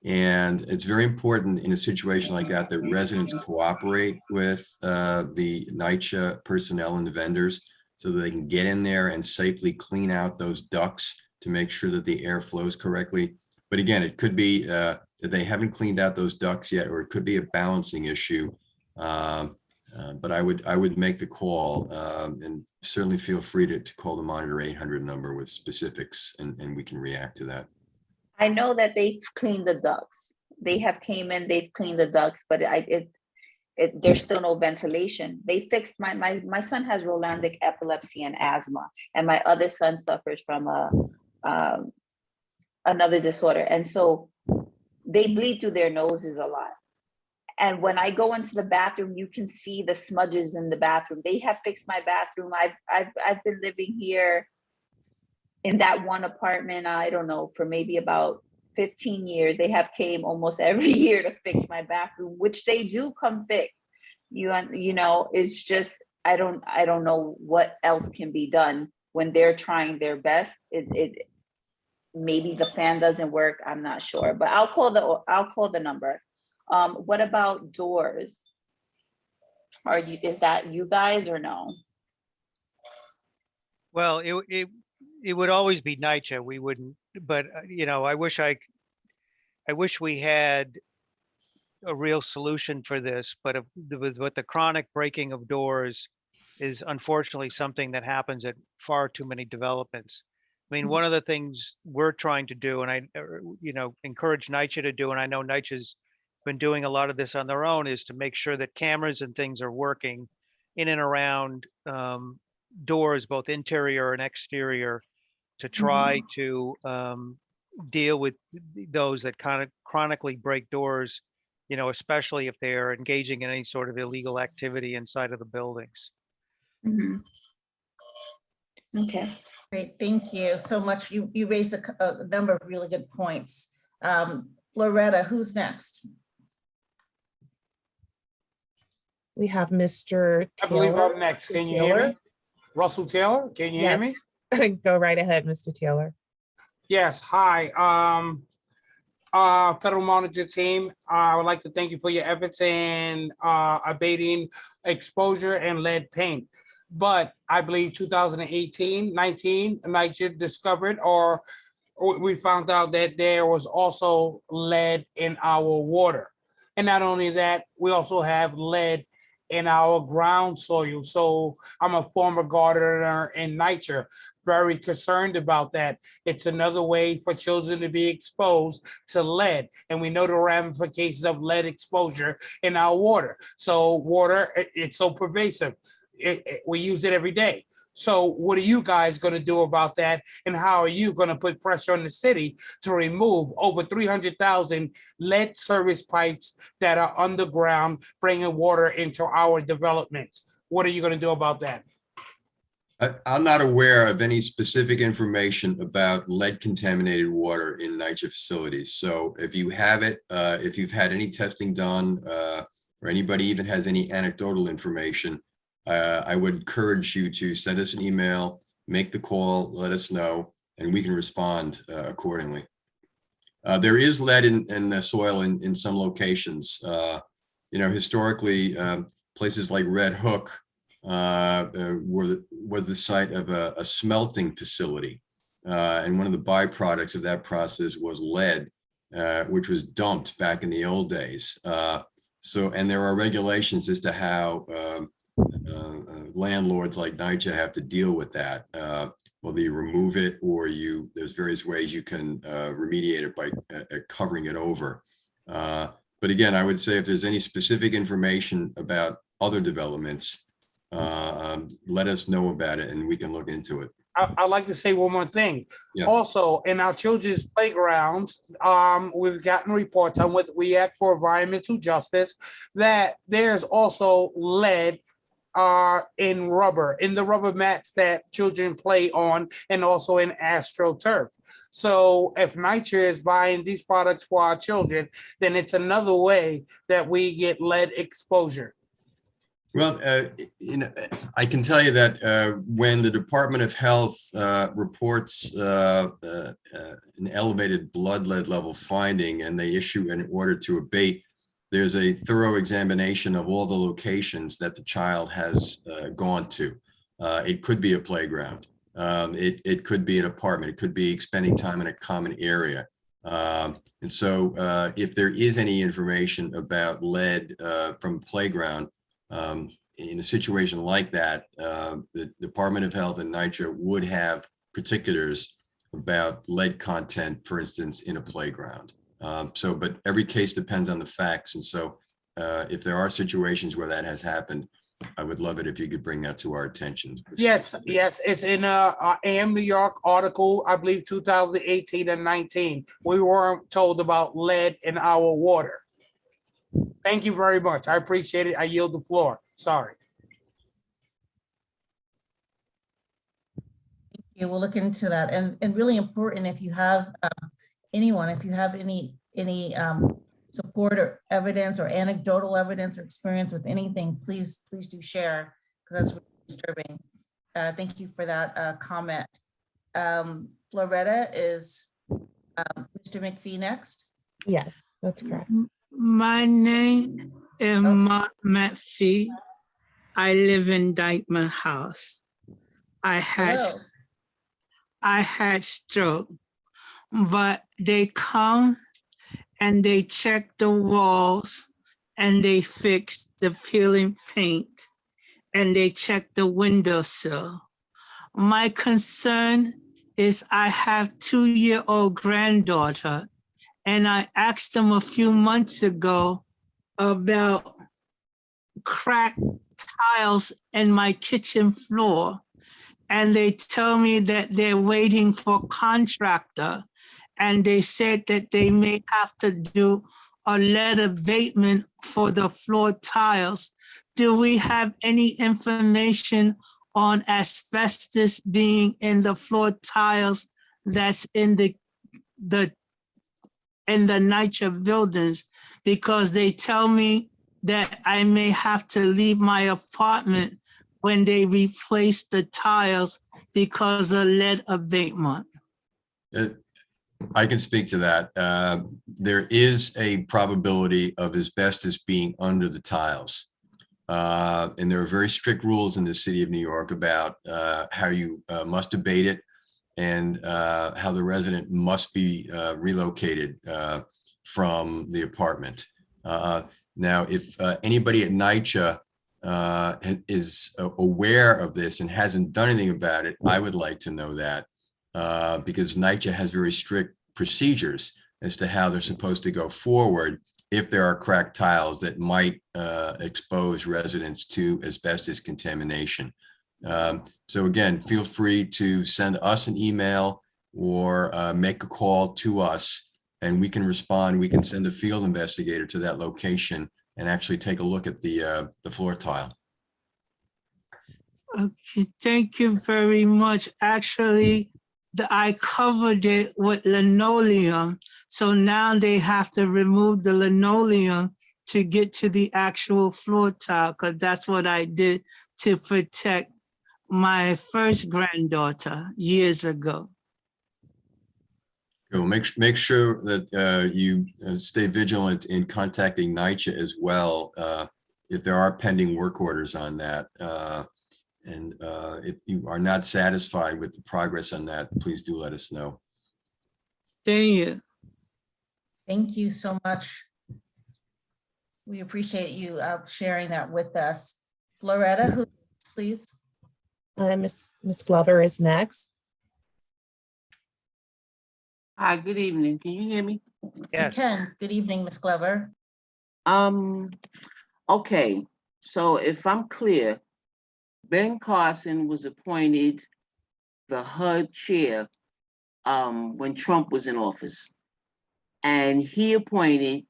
And it's very important in a situation like that residents cooperate with the NYCHA personnel and the vendors so that they can get in there and safely clean out those ducts to make sure that the air flows correctly. But again, it could be that they haven't cleaned out those ducts yet, or it could be a balancing issue. But I would make the call, and certainly feel free to call the Monitor 800 number with specifics, and we can react to that. I know that they've cleaned the ducts. They have came in, they've cleaned the ducts, but there's still no ventilation. They fixed my son has Rolandic epilepsy and asthma, and my other son suffers from another disorder. And so they bleed through their noses a lot. And when I go into the bathroom, you can see the smudges in the bathroom. They have fixed my bathroom. I've been living here in that one apartment, I don't know, for maybe about 15 years. They have came almost every year to fix my bathroom, which they do come fix. You know, it's just, I don't know what else can be done when they're trying their best. Maybe the fan doesn't work, I'm not sure, but I'll call the number. What about doors? Is that you guys or no? Well, it would always be NYCHA. We wouldn't, but you know, I wish we had a real solution for this, but with the chronic breaking of doors is unfortunately something that happens at far too many developments. I mean, one of the things we're trying to do, and I, you know, encourage NYCHA to do, and I know NYCHA's been doing a lot of this on their own, is to make sure that cameras and things are working in and around doors, both interior and exterior, to try to deal with those that kind of chronically break doors, you know, especially if they're engaging in any sort of illegal activity inside of the buildings. Okay. Great, thank you so much. You raised a number of really good points. Loretta, who's next? We have Mr. I believe Taylor. I'm next. Can you hear me? Russell Taylor, can you hear me? Go right ahead, Mr. Taylor. Yes, hi. Federal Monitor team, I would like to thank you for your efforts in abating exposure and lead paint. But I believe 2018-19, NYCHA discovered, or we found out that there was also lead in our water. And not only that, we also have lead in our ground soil. So I'm a former gardener in NYCHA, very concerned about that. It's another way for children to be exposed to lead. And we know the ramifications of lead exposure in our water. So water, it's so pervasive. We use it every day. So what are you guys going to do about that? And how are you going to put pressure on the city to remove over 300,000 lead service pipes that are underground, bringing water into our developments? What are you going to do about that? I'm not aware of any specific information about lead contaminated water in NYCHA facilities. So if you have it, if you've had any testing done, or anybody even has any anecdotal information, I would encourage you to send us an email, make the call, let us know, and we can respond accordingly. There is lead in the soil in some locations. You know, historically, places like Red Hook was the site of a smelting facility. And one of the byproducts of that process was lead, which was dumped back in the old days. And there are regulations as to how landlords like NYCHA have to deal with that. Whether you remove it or there's various ways you can remediate it by covering it over. But again, I would say if there's any specific information about other developments, let us know about it and we can look into it. I'd like to say one more thing. Yeah. Also, in our children's playgrounds, we've gotten reports on what we act for environmental justice, that there's also lead in rubber, in the rubber mats that children play on, and also in AstroTurf. So if NYCHA is buying these products for our children, then it's another way that we get lead exposure. Well, I can tell you that when the Department of Health reports an elevated blood lead level finding and they issue an order to abate, there's a thorough examination of all the locations that the child has gone to. It could be a playground. It could be an apartment. It could be spending time in a common area. And so if there is any information about lead from playground, in a situation like that, the Department of Health and NYCHA would have particulars about lead content, for instance, in a playground. But every case depends on the facts. And so if there are situations where that has happened, I would love it if you could bring that to our attention. Yes, it's in AM New York article, I believe 2018 and 19. We weren't told about lead in our water. Thank you very much. I appreciate it. I yield the floor. Sorry. Yeah, we'll look into that. And really important, if you have anyone, if you have any support or evidence or anecdotal evidence or experience with anything, please do share, because that's really disturbing. Thank you for that comment. Floretta, is Mr. McPhee next? Yes, that's correct. My name is Mark McPhee. I live in Dykeman House. I had stroke, but they come and they check the walls and they fix the peeling paint and they check the windowsill. My concern is I have 2-year-old granddaughter, and I asked them a few months ago about cracked tiles in my kitchen floor. And they tell me that they're waiting for a contractor. And they said that they may have to do a lead abatement for the floor tiles. Do we have any information on asbestos being in the floor tiles that's in the NYCHA buildings? Because they tell me that I may have to leave my apartment when they replace the tiles because of lead abatement. I can speak to that. There is a probability of asbestos being under the tiles. And there are very strict rules in the city of New York about how you must abate it and how the resident must be relocated from the apartment. Now, if anybody at NYCHA is aware of this and hasn't done anything about it, I would like to know that because NYCHA has very strict procedures as to how they're supposed to go forward if there are cracked tiles that might expose residents to asbestos contamination. So again, feel free to send us an email or make a call to us and we can respond. We can send a field investigator to that location and actually take a look at the floor tile. Okay, thank you very much. Actually, I covered it with linoleum. So now they have to remove the linoleum to get to the actual floor tile, because that's what I did to protect my first granddaughter years ago. Well, make sure that you stay vigilant in contacting NYCHA as well if there are pending work orders on that. And if you are not satisfied with the progress on that, please do let us know. Thank you. Thank you so much. We appreciate you sharing that with us. Floretta, who, please? Miss Glover is next. Hi, good evening. Can you hear me? You can. Good evening, Ms. Glover. Okay, so if I'm clear, Ben Carson was appointed the HUD chair when Trump was in office. And he appointed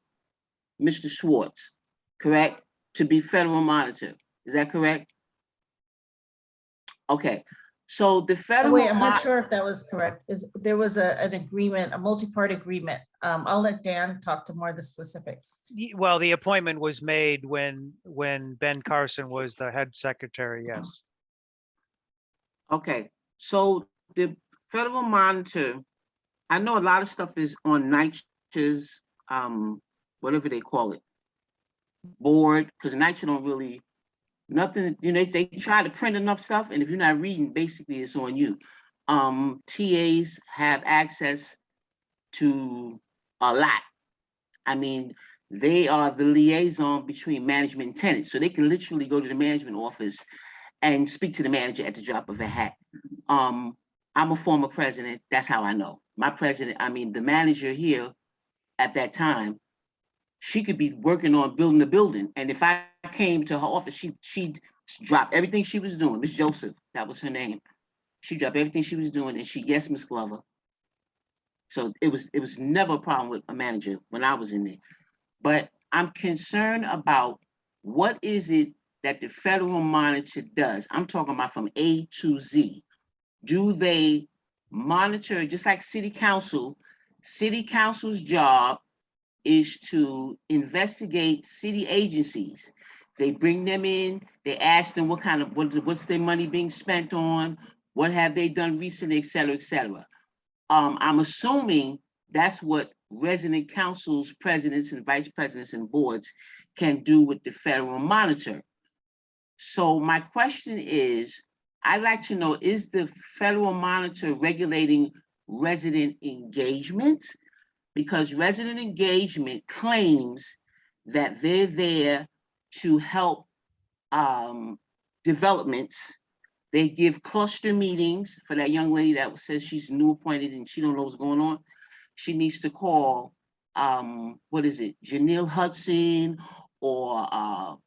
Mr. Schwartz, correct, to be federal monitor. Is that correct? Okay, so the Oh, federal. wait, I'm not sure if that was correct. There was an agreement, a multi-part agreement. I'll let Dan talk to more of the specifics. Well, the appointment was made when Ben Carson was the head secretary, yes. Okay, so the federal monitor, I know a lot of stuff is on NYCHA's, whatever they call it, board, because NYCHA don't really, nothing, you know, they try to print enough stuff, and if you're not reading, basically it's on you. TAs have access to a lot. I mean, they are the liaison between management and tenants, so they can literally go to the management office and speak to the manager at the drop of a hat. I'm a former president, that's how I know. My president, I mean, the manager here at that time, she could be working on building the building. And if I came to her office, she'd drop everything she was doing. Miss Joseph, that was her name. She dropped everything she was doing and yes, Miss Glover. So it was never a problem with a manager when I was in there. But I'm concerned about what is it that the federal monitor does. I'm talking about from A to Z. Do they monitor, just like city council? City council's job is to investigate city agencies. They bring them in, they ask them what's their money being spent on, what have they done recently, et cetera, et cetera. I'm assuming that's what resident councils, presidents and vice presidents and boards can do with the federal monitor. So my question is, I'd like to know, is the federal monitor regulating resident engagement? Because resident engagement claims that they're there to help developments. They give cluster meetings for that young lady that says she's new appointed and she don't know what's going on. She needs to call, what is it, Janelle Hudson or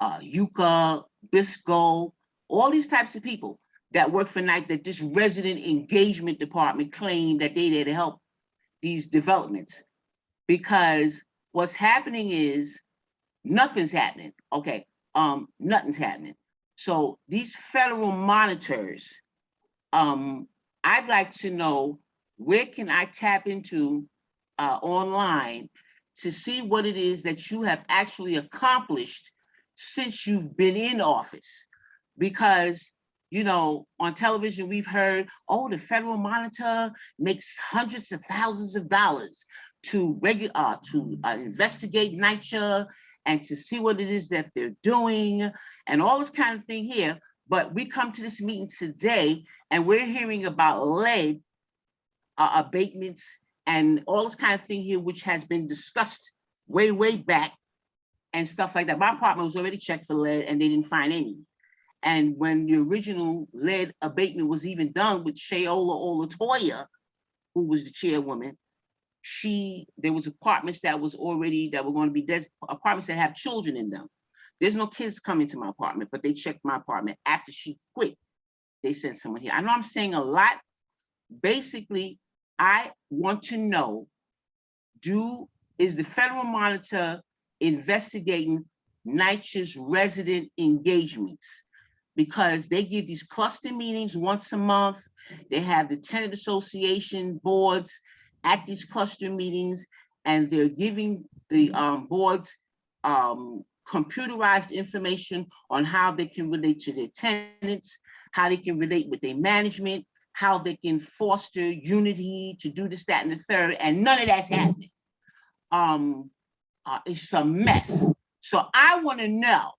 Yuka Bisco, all these types of people that work for night that this resident engagement department claim that they're there to help these developments. Because what's happening is nothing's happening. Okay, nothing's happening. So these federal monitors, I'd like to know, where can I tap into online to see what it is that you have actually accomplished since you've been in office? Because, you know, on television, we've heard, oh, the federal monitor makes hundreds of thousands of dollars to investigate NYCHA and to see what it is that they're doing and all this kind of thing here. But we come to this meeting today and we're hearing about lead abatements and all this kind of thing here, which has been discussed way, way back and stuff like that. My apartment was already checked for lead and they didn't find any. And when the original lead abatement was even done with Shayola Olatoya, who was the chairwoman, there was apartments that were going to be apartments that have children in them. There's no kids coming to my apartment, but they checked my apartment after she quit. They sent someone here. I know I'm saying a lot. Basically, I want to know, is the federal monitor investigating NYCHA's resident engagements? Because they give these cluster meetings once a month. They have the tenant association boards at these cluster meetings, and they're giving the boards computerized information on how they can relate to their tenants, how they can relate with their management, how they can foster unity to do this, that, and the third, and none of that's happening. It's a mess. So I want to know,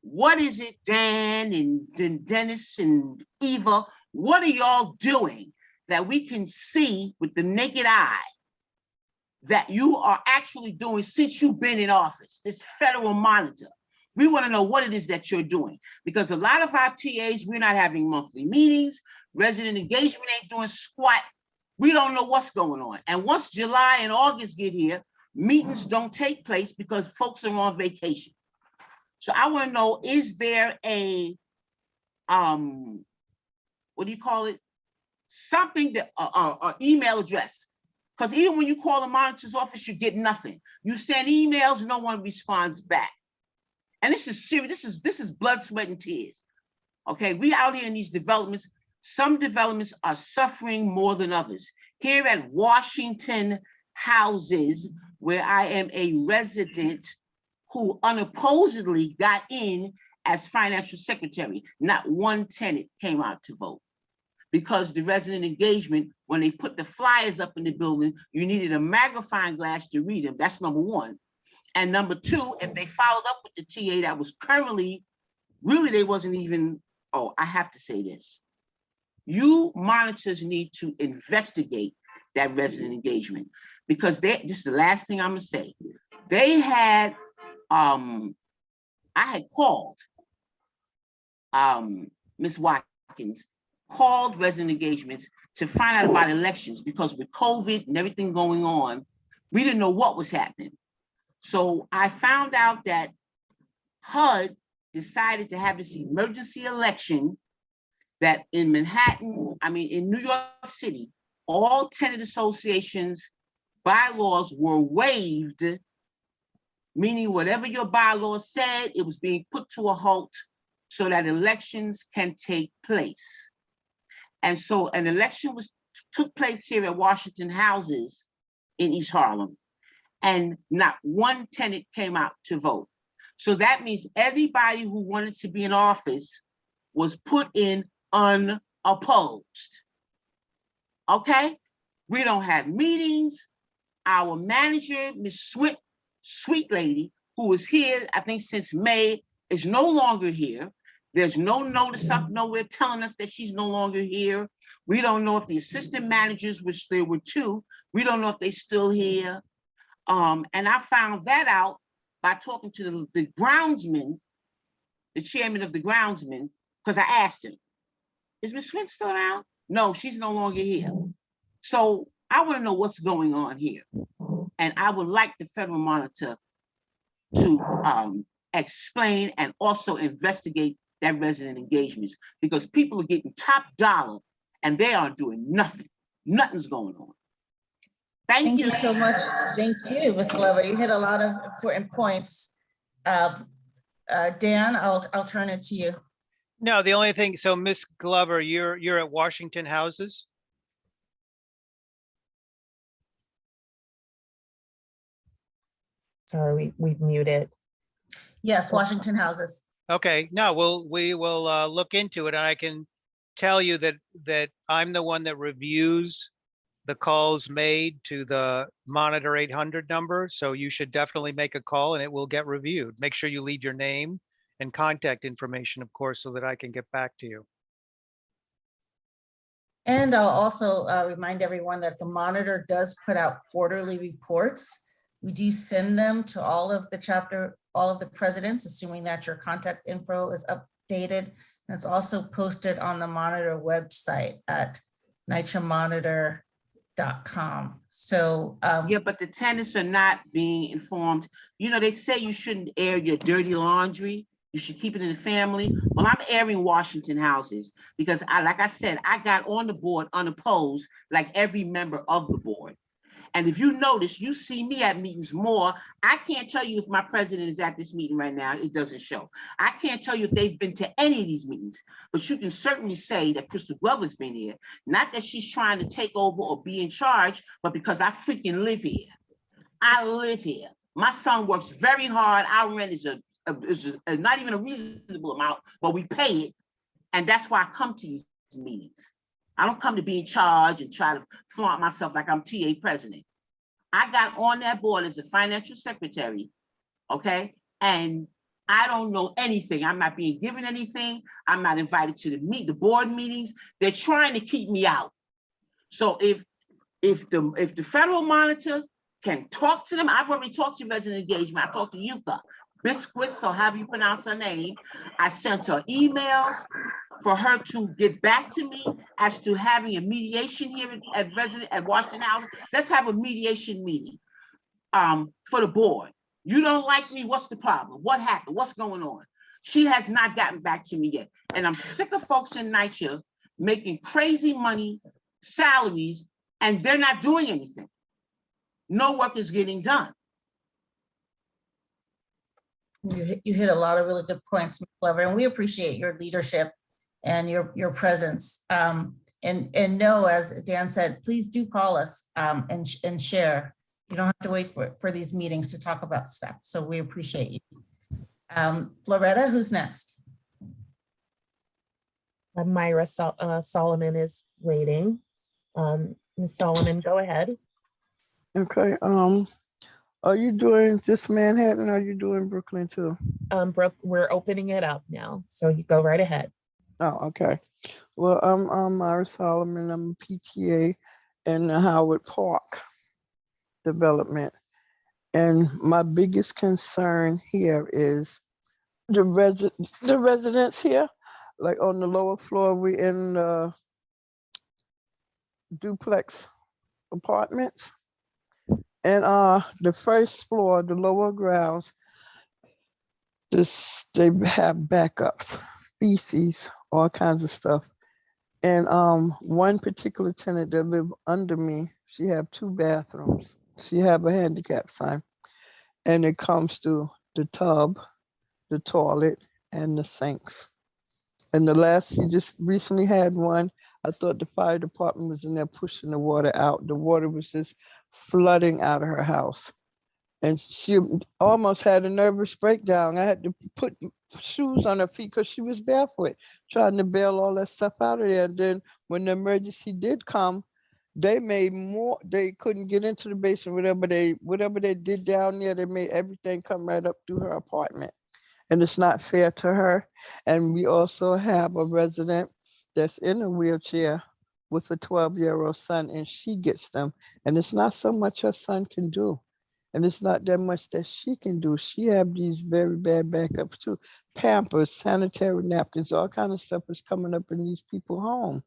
what is it, Dan and Dennis and Eva, what are y'all doing that we can see with the naked eye that you are actually doing since you've been in office, this federal monitor? We want to know what it is that you're doing, because a lot of our TAs, we're not having monthly meetings, resident engagement ain't doing squat. We don't know what's going on. And once July and August get here, meetings don't take place because folks are on vacation. So I want to know, is there a, what do you call it? Something that, email address. Because even when you call the monitor's office, you get nothing. You send emails, no one responds back. And this is serious. This is blood, sweat, and tears. Okay, we out here in these developments. Some developments are suffering more than others. Here at Washington Houses, where I am a resident who unopposedly got in as financial secretary, not one tenant came out to vote. Because the resident engagement, when they put the flyers up in the building, you needed a magnifying glass to read them. That's number one. And number two, if they followed up with the TA that was currently, really, they wasn't even, oh, I have to say this. You monitors need to investigate that resident engagement, because this is the last thing I'm gonna say. They had, I had called Ms. Watkins, called resident engagements to find out about elections, because with COVID and everything going on, we didn't know what was happening. So I found out that HUD decided to have this emergency election that in Manhattan, in New York City, all tenant associations bylaws were waived, meaning whatever your bylaws said, it was being put to a halt so that elections can take place. And so an election took place here at Washington Houses in East Harlem, and not one tenant came out to vote. So that means everybody who wanted to be in office was put in unopposed. Okay? We don't have meetings. Our manager, Ms. Sweet Lady, who was here, I think since May, is no longer here. There's no notice up nowhere telling us that she's no longer here. We don't know if the assistant managers, which there were two, we don't know if they're still here. And I found that out by talking to the groundsman, the chairman of the groundsman, because I asked him, is Ms. Swint still around? No, she's no longer here. So I want to know what's going on here. And I would like the federal monitor to explain and also investigate that resident engagements, because people are getting top dollar and they are doing nothing. Nothing's going on. Thank you. Thank you so much. Thank you, Ms. Glover. You hit a lot of important points. Dan, I'll turn it to you. No, the only thing, so Ms. Glover, you're at Washington Houses? Sorry, we've muted. Yes, Washington Houses. Okay, no, we will look into it. And I can tell you that I'm the one that reviews the calls made to the Monitor 800 number. So you should definitely make a call and it will get reviewed. Make sure you leave your name and contact information, of course, so that I can get back to you. And I'll also remind everyone that the Monitor does put out quarterly reports. We do send them to all of the presidents, assuming that your contact info is updated. And it's also posted on the Monitor website at nitromonitor.com. So yeah, but the tenants are not being informed. You know, they say you shouldn't air your dirty laundry. You should keep it in the family. Well, I'm airing Washington Houses because like I said, I got on the board unopposed like every member of the board. And if you notice, you see me at meetings more. I can't tell you if my president is at this meeting right now. It doesn't show. I can't tell you if they've been to any of these meetings, but you can certainly say that Crystal Glover's been here. Not that she's trying to take over or be in charge, but because I freaking live here. I live here. My son works very hard. Our rent is not even a reasonable amount, but we pay it. And that's why I come to these meetings. I don't come to be in charge and try to flaunt myself like I'm TA president. I got on that board as a financial secretary, okay? And I don't know anything. I'm not being given anything. I'm not invited to the board meetings. They're trying to keep me out. So if the federal monitor can talk to them, I've already talked to resident engagement. I talked to Yuka Biscuits, or however you pronounce her name. I sent her emails for her to get back to me as to having a mediation here at Washington House. Let's have a mediation meeting for the board. You don't like me, what's the problem? What happened? What's going on? She has not gotten back to me yet. And I'm sick of folks in NYCHA making crazy money, salaries, and they're not doing anything. No work is getting done. You hit a lot of really good points, Ms. Glover, and we appreciate your leadership and your presence. And no, as Dan said, please do call us and share. You don't have to wait for these meetings to talk about stuff. So we appreciate you. Floretta, who's next? Myra Solomon is waiting. Ms. Solomon, go ahead. Okay, are you doing just Manhattan? Or are you doing Brooklyn too? Brooke, we're opening it up now, so you go right ahead. Oh, okay. Well, I'm Myra Solomon. I'm a PTA in the Howard Park development. And my biggest concern here is the residents here, like on the lower floor, we in duplex apartments. And the first floor, the lower grounds, they have backups, feces, all kinds of stuff. And one particular tenant that lived under me, she have 2 bathrooms. She have a handicap sign, and it comes to the tub, the toilet, and the sinks. And she just recently had one. I thought the fire department was in there pushing the water out. The water was just flooding out of her house. And she almost had a nervous breakdown. I had to put shoes on her feet because she was barefoot, trying to bail all that stuff out of there. And then when the emergency did come, they couldn't get into the basement, whatever they did down there, they made everything come right up through her apartment. And it's not fair to her. And we also have a resident that's in a wheelchair with a 12-year-old son, and she gets them. And it's not so much her son can do. And it's not that much that she can do. She have these very bad backups too. Pampers, sanitary napkins, all kind of stuff is coming up in these people's home.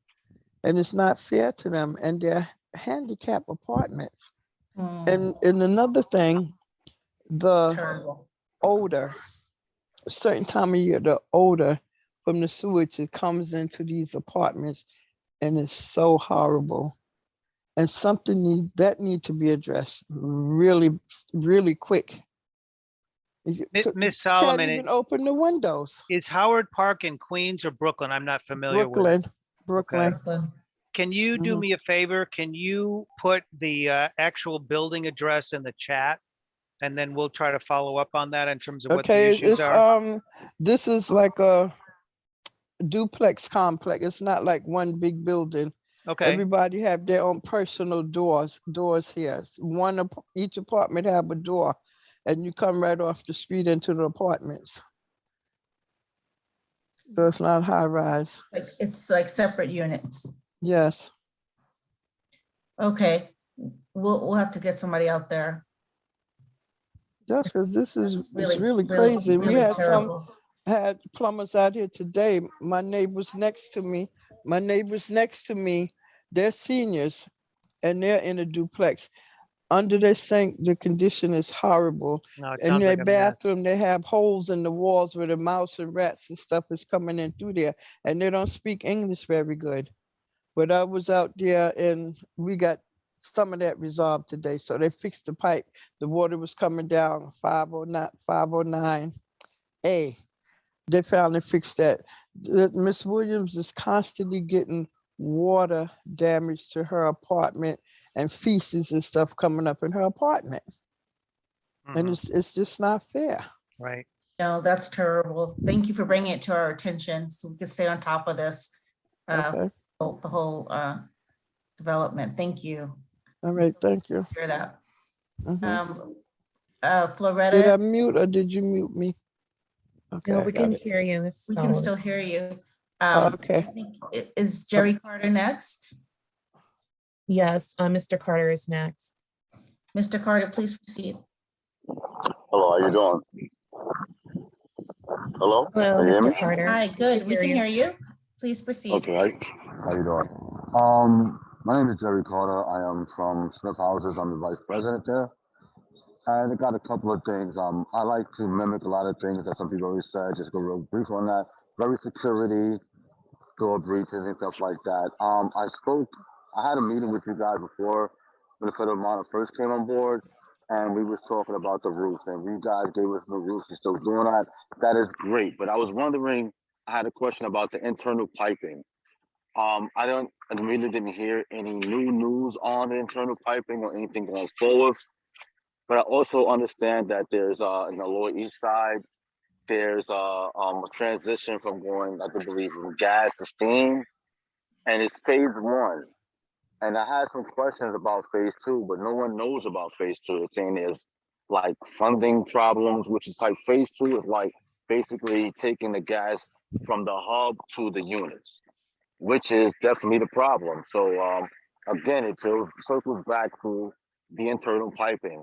And it's not fair to them. And they're handicapped apartments. And another thing, the odor, a certain time of year, the odor from the sewage that comes into these apartments, and it's so horrible. And something need to be addressed really, really quick. Ms. Solomon, can't even open the windows. Is Howard Park in Queens or Brooklyn? I'm not familiar with. Brooklyn. Can you do me a favor? Can you put the actual building address in the chat? And then we'll try to follow up on that in terms of what the issues are. This is like a duplex complex. It's not like one big building. Okay. Everybody have their own personal doors here. Each apartment have a door, and you come right off the street into the apartments. So it's not high rise. It's like separate units. Yes. Okay, we'll have to get somebody out there. Yes, because this is really crazy. We had terrible. had plumbers out here today. My neighbors next to me, they're seniors, and they're in a duplex. Under their sink, the condition is horrible. In their bathroom, they have holes in the walls where the mouse and rats and stuff is coming in through there, and they don't speak English very good. But I was out there, and we got some of that resolved today. So they fixed the pipe. The water was coming down 509A. They finally fixed that. Miss Williams is constantly getting water damage to her apartment and feces and stuff coming up in her apartment. And it's just not fair. Right. No, that's terrible. Thank you for bringing it to our attention so we can stay on top of this. Okay. The whole development. Thank you. All right, thank you. Hear that. Did Floretta. I mute or did you mute me? Okay, No, I we got can it. hear you. We can still hear you. Okay. I think, is Jerry Carter next? Yes, Mr. Carter is next. Mr. Carter, please proceed. Hello, how you doing? Hello? Hello, Can you hear Mr. me? Carter. Hi, good. We can hear you. Please proceed. Okay, how you doing? My name is Jerry Carter. I am from Smith Houses. I'm the vice president there. And I got a couple of things. I like to mimic a lot of things that some people already said. Just go real brief on that. Very security, door breaches and stuff like that. I had a meeting with you guys before when the federal monitor first came on board, and we was talking about the roofs, and you guys gave us the roofs. You're still doing that. That is great. But I was wondering I had a question about the internal piping. I really didn't hear any new news on the internal piping or anything going forward. But I also understand that there's in the Lower East Side, there's a transition from going, I believe, from gas to steam, and it's phase 1. And I had some questions about phase 2, but no one knows about phase 2. It's saying there's like funding problems, which is like phase 2 is like basically taking the gas from the hub to the units, which is definitely the problem. So again, it circles back to the internal piping,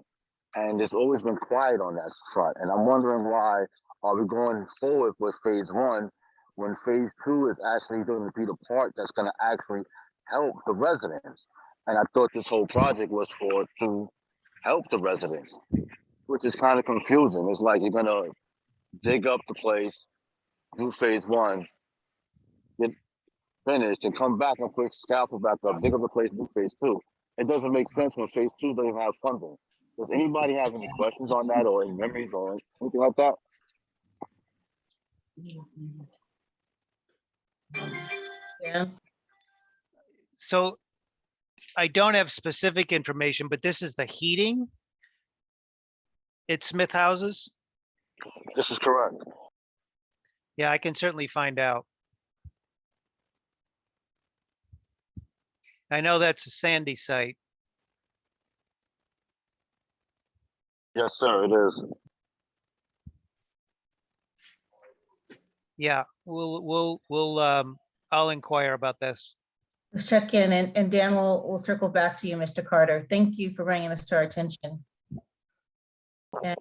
and there's always been quiet on that front. And I'm wondering why are we going forward with phase 1 when phase 2 is actually going to be the part that's going to actually help the residents. And I thought this whole project was to help the residents, which is kind of confusing. It's like you're gonna dig up the place, do phase 1, get finished, and come back and put scaffold back up, dig up the place, do phase 2. It doesn't make sense when phase 2 doesn't have funding. Does anybody have any questions on that or any memories or anything like that? Yeah. So I don't have specific information, but this is the heating at Smith Houses? This is correct. Yeah, I can certainly find out. I know that's a Sandy site. Yes, sir, it is. Yeah, I'll inquire about this. Let's check in, and Dan will circle back to you, Mr. Carter. Thank you for bringing this to our attention. And,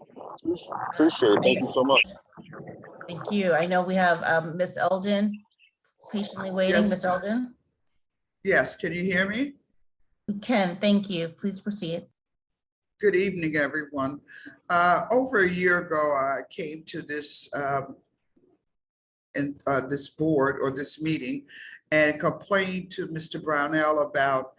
Appreciate it. Thank you so much. thank you. I know we have Ms. Eldon patiently waiting. Yes. Ms. Eldon? Yes, can you hear me? We can, thank you. Please proceed. Good evening, everyone. Over a year ago, I came to this this board or this meeting and complained to Mr. Brownell about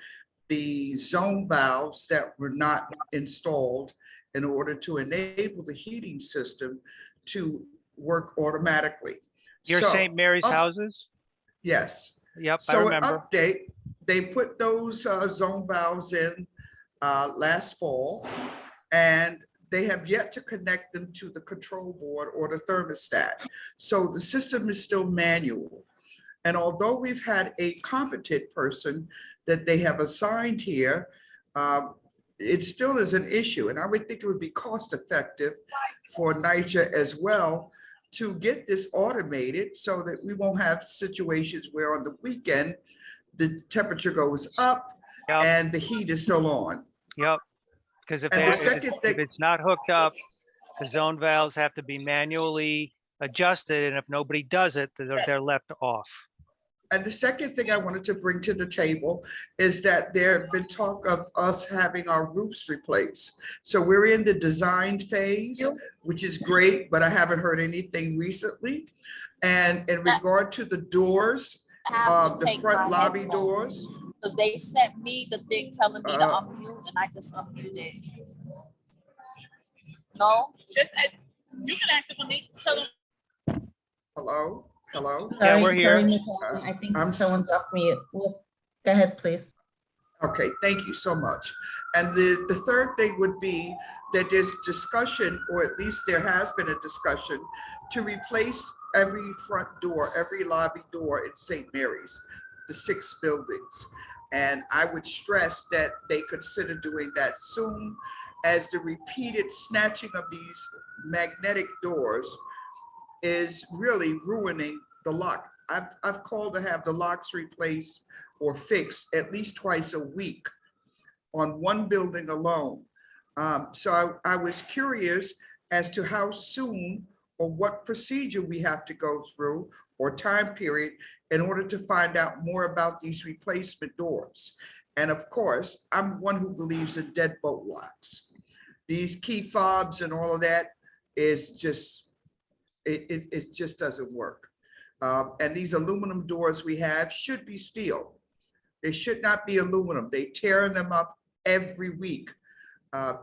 the zone valves that were not installed in order to enable the heating system to work automatically. Your So, St. Mary's Houses? Yes. Yep, I So an remember. update, they put those zone valves in last fall, and they have yet to connect them to the control board or the thermostat. So the system is still manual. And although we've had a competent person that they have assigned here, it still is an issue. And I would think it would be cost effective for NYCHA as well to get this automated so that we won't have situations where on the weekend, the temperature goes up and the heat is still on. Yep, because if it's not hooked up, the zone valves have to be manually adjusted, and if nobody does it, they're left off. And the second thing I wanted to bring to the table is that there have been talk of us having our roofs replaced. So we're in the design phase, which is great, but I haven't heard anything recently. And in regard to the doors, the front lobby doors. Because they sent me the thing telling me to unmute, and I just unmuted. No? You can ask it for me. Hello? Hello? Yeah, we're here. Sorry, Ms. Eldon, I think someone's off mute. Well, go ahead, please. Okay, thank you so much. And the third thing would be that there's discussion, or at least there has been a discussion, to replace every front door, every lobby door in St. Mary's, the 6 buildings. And I would stress that they consider doing that soon, as the repeated snatching of these magnetic doors is really ruining the lock. I've called to have the locks replaced or fixed at least twice a week on one building alone. So I was curious as to how soon or what procedure we have to go through or time period in order to find out more about these replacement doors. And of course, I'm one who believes in deadbolt locks. These key fobs and all of that is just, it just doesn't work. And these aluminum doors we have should be steel. They should not be aluminum. They tear them up every week.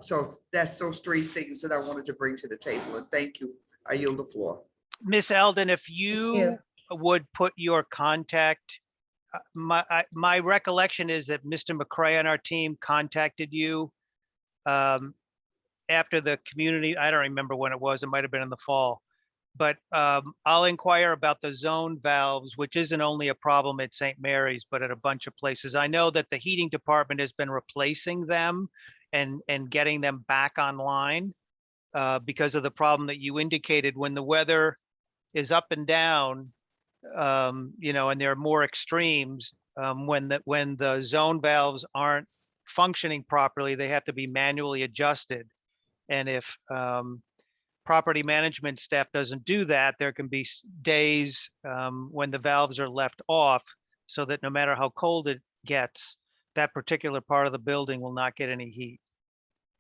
So that's those 3 things that I wanted to bring to the table. And thank you. I yield the floor. Miss Eldon, if you would put your contact, my recollection is that Mr. McCray on our team contacted you after the community, I don't remember when it was, it might have been in the fall. But I'll inquire about the zone valves, which isn't only a problem at St. Mary's, but at a bunch of places. I know that the heating department has been replacing them and getting them back online because of the problem that you indicated. When the weather is up and down, you know, and there are more extremes, when the zone valves aren't functioning properly, they have to be manually adjusted. And if property management staff doesn't do that, there can be days when the valves are left off, so that no matter how cold it gets, that particular part of the building will not get any heat.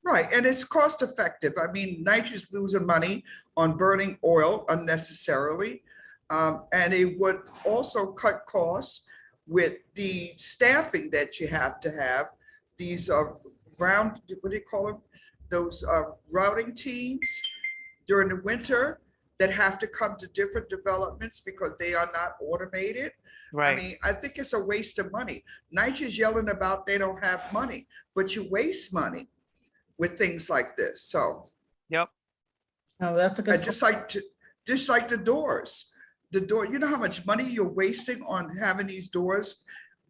Right, and it's cost effective. I mean, NYCHA's losing money on burning oil unnecessarily. And it would also cut costs with the staffing that you have to have. These what do you call them? Those routing teams during the winter that have to come to different developments because they are not automated. Right. I mean, I think it's a waste of money. NYCHA's yelling about they don't have money, but you waste money with things like this. So. Yep. Oh, that's a good. Just like the doors. The door, you know how much money you're wasting on having these doors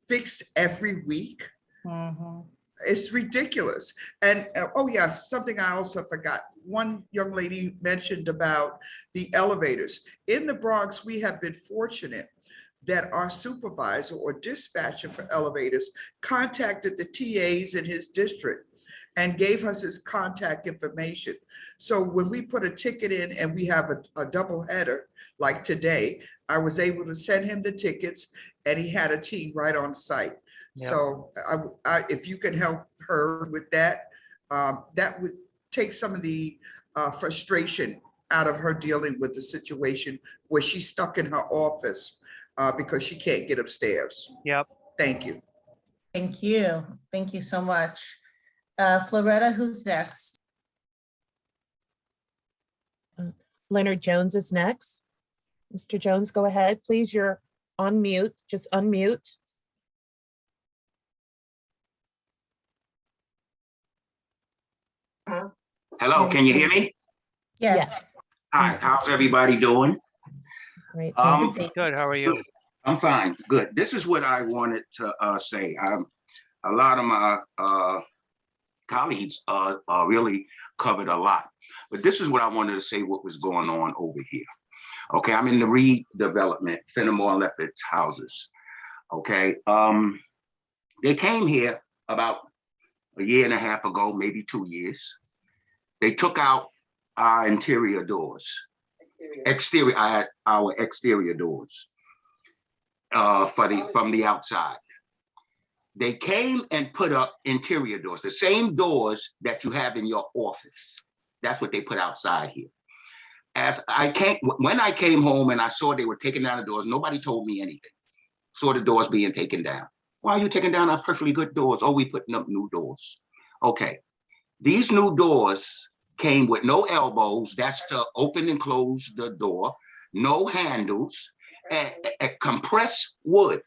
fixed every week? Mhm. It's ridiculous. And oh yeah, something I also forgot. One young lady mentioned about the elevators. In the Bronx, we have been fortunate that our supervisor or dispatcher for elevators contacted the TAs in his district and gave us his contact information. So when we put a ticket in and we have a double header, like today, I was able to send him the tickets and he had a team right on site. Yep. So if you can help her with that, that would take some of the frustration out of her dealing with the situation where she's stuck in her office because she can't get upstairs. Yep. Thank you. Thank you. Thank you so much. Floretta, who's next? Leonard Jones is next. Mr. Jones, go ahead, please. You're on mute. Just unmute. Hello, can you hear me? Yes. Hi, how's everybody doing? Great. Good, how are you? I'm fine, good. This is what I wanted to say. A lot of my colleagues really covered a lot, but this is what I wanted to say, what was going on over here. Okay, I'm in the redevelopment, Fenimore and Lefferts houses. Okay, they came here about a year and a half ago, maybe 2 years. They took out our interior doors, our exterior doors from the outside. They came and put up interior doors, the same doors that you have in your office. That's what they put outside here. When I came home and I saw they were taking down the doors, nobody told me anything. Saw the doors being taken down. Why are you taking down our perfectly good doors? Oh, we putting up new doors. Okay, these new doors came with no elbows, that's to open and close the door, no handles, and compressed wood.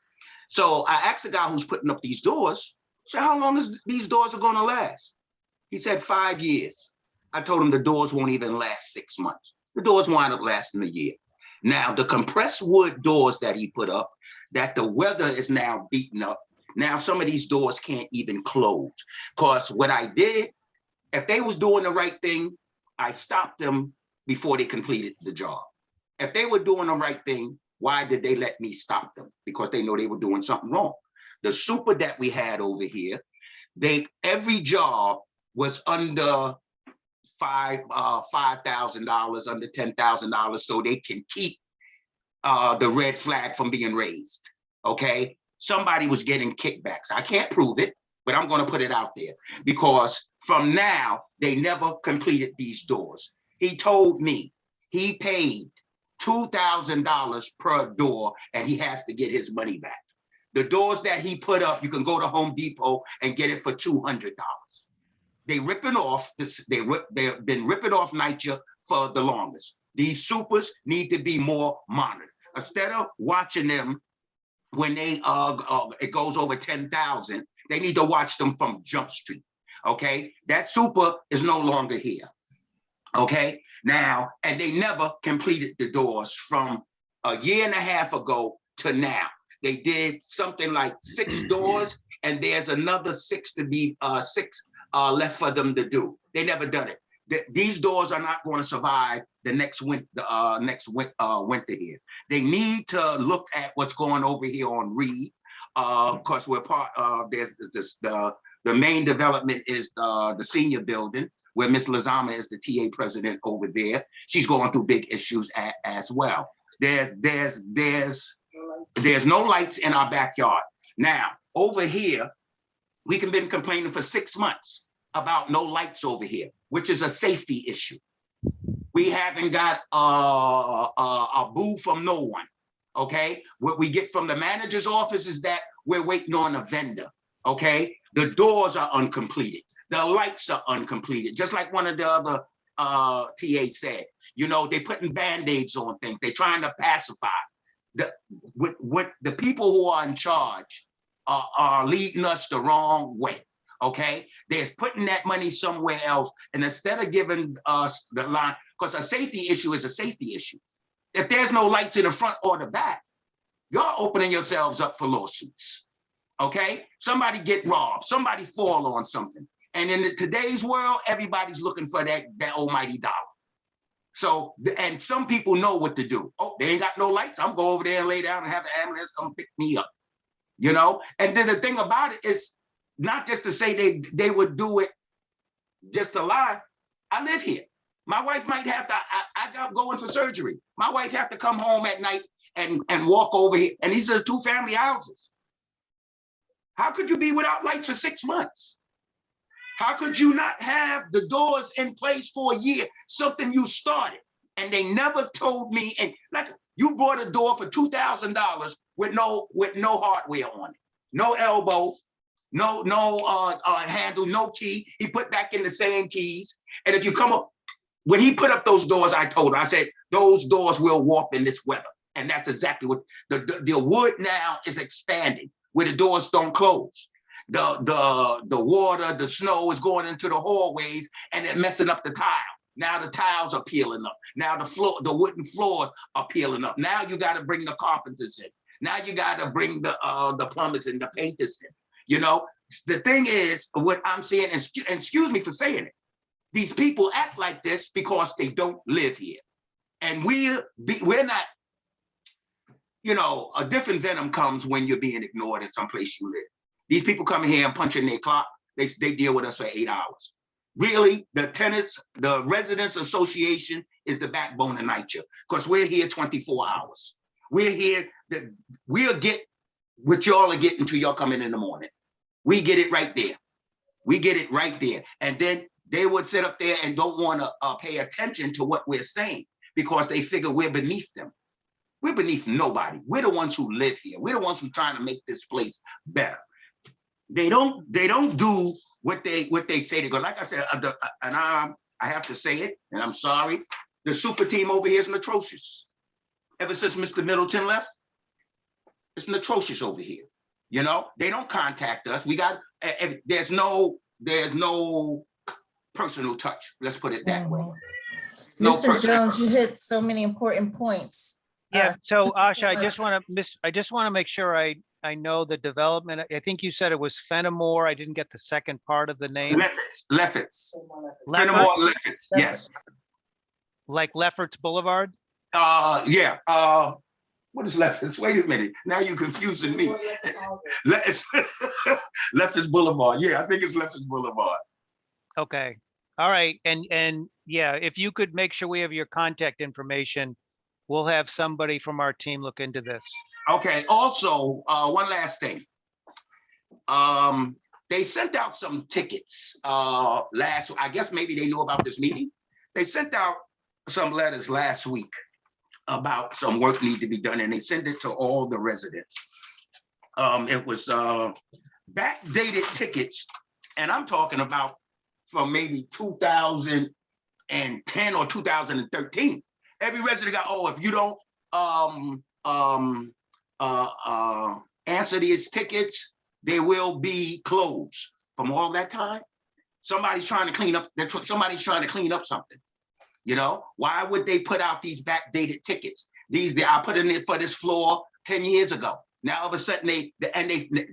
So I asked the guy who's putting up these doors, so how long is these doors are gonna last? He said 5 years. I told him the doors won't even last 6 months. The doors wind up lasting a year. Now, the compressed wood doors that he put up, that the weather is now beaten up, now some of these doors can't even close. Because what I did, if they was doing the right thing, I stopped them before they completed the job. If they were doing the right thing, why did they let me stop them? Because they know they were doing something wrong. The super that we had over here, every job was under $5,000, under $10,000, so they can keep the red flag from being raised. Okay, somebody was getting kickbacks. I can't prove it, but I'm going to put it out there because from now they never completed these doors. He told me he paid $2,000 per door and he has to get his money back. The doors that he put up, you can go to Home Depot and get it for $200. They ripping off this. They've been ripping off NYCHA for the longest. These supers need to be more monitored. Instead of watching them when they it goes over 10,000, they need to watch them from Jump Street. Okay, that super is no longer here. Okay, now, and they never completed the doors from a year and a half ago to now. They did something like 6 doors, and there's another 6 to be left for them to do. They never done it. These doors are not going to survive the next winter here. They need to look at what's going over here on Reed. Of course, we're part of the main development is the senior building, where Ms. Lazama is the TA president over there. She's going through big issues as well. There's no lights in our backyard. Now, over here, we can been complaining for 6 months about no lights over here, which is a safety issue. We haven't got a boo from no one, okay? What we get from the manager's office is that we're waiting on a vendor, okay? The doors are uncompleted. The lights are uncompleted. Just like one of the other TAs said, you know, they're putting Band-Aids on things. They're trying to pacify. The people who are in charge are leading us the wrong way, okay? They're putting that money somewhere else, and instead of giving us the line, because a safety issue is a safety issue. If there's no lights in the front or the back, you're opening yourselves up for lawsuits, okay? Somebody get robbed, somebody fall on something. And in today's world, everybody's looking for that almighty dollar. So, and some people know what to do. Oh, they ain't got no lights. I'm going over there and lay down and have the ambulance come pick me up, you know? And then the thing about it is not just to say they would do it just to lie. I live here. My wife might have to, I got going for surgery. My wife have to come home at night and walk over here. And these are 2-family houses. How could you be without lights for 6 months? How could you not have the doors in place for a year, something you started? And they never told me, and like you bought a door for $2,000 with no hardware on it, no elbow, no handle, no key. He put back in the same keys. And if you come up, when he put up those doors, I told him, I said, those doors will warp in this weather. And that's exactly what the wood now is expanding, where the doors don't close. The water, the snow is going into the hallways and they're messing up the tile. Now the tiles are peeling up. Now the wooden floors are peeling up. Now you got to bring the carpenters in. Now you got to bring the plumbers and the painters in. You know, the thing is, what I'm saying, and excuse me for saying it, these people act like this because they don't live here. And we're not, you know, a different venom comes when you're being ignored in some place you live. These people come here and punch in their clock. They deal with us for 8 hours. Really, the tenants, the residents association is the backbone of NYCHA, because we're here 24 hours. We're here, we'll get what y'all are getting till y'all come in the morning. We get it right there. We get it right there. And then they would sit up there and don't want to pay attention to what we're saying because they figure we're beneath them. We're beneath nobody. We're the ones who live here. We're the ones who are trying to make this place better. They don't do what they say they go. Like I said, and I have to say it, and I'm sorry. The super team over here is atrocious. Ever since Mr. Middleton left, it's atrocious over here. You know, they don't contact us. We got there's no personal touch. Let's put it that way. No Mr. Jones, you hit so many important points. Yeah. So Asha, I just want to make sure I know the development. I think you said it was Fenimore. I didn't get the second part of the name. Lefferts. Fenimore Lefferts. Yes. Like Lefferts Boulevard? Yeah. What is Lefferts? Wait a minute. Now you're confusing me. Lefferts Boulevard. Yeah, I think it's Lefferts Boulevard. Okay. All right. And yeah, if you could make sure we have your contact information, we'll have somebody from our team look into this. Okay. Also, one last thing. They sent out some tickets I guess maybe they knew about this meeting. They sent out some letters last week about some work need to be done, and they sent it to all the residents. It was backdated tickets, and I'm talking about from maybe 2010 or 2013. Every resident got, oh, if you don't answer these tickets, they will be closed from all that time. Somebody's trying to clean up, somebody's trying to clean up something. You know, why would they put out these backdated tickets? I put in it for this floor 10 years ago. Now all of a sudden they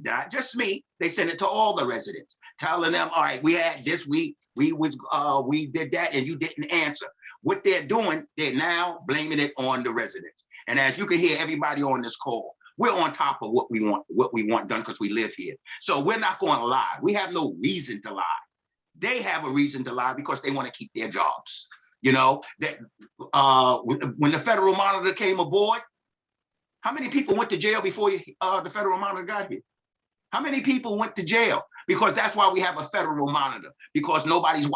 not just me, they send it to all the residents, telling them, all right, we had this week, we did that and you didn't answer. What they're doing, they're now blaming it on the residents. And as you can hear everybody on this call, we're on top of what we want done because we live here. So we're not going to lie. We have no reason to lie. They have a reason to lie because they want to keep their jobs. You know, that when the Federal Monitor came aboard, how many people went to jail before the Federal Monitor got here? How many people went to jail? Because that's why we have a Federal Monitor, because nobody's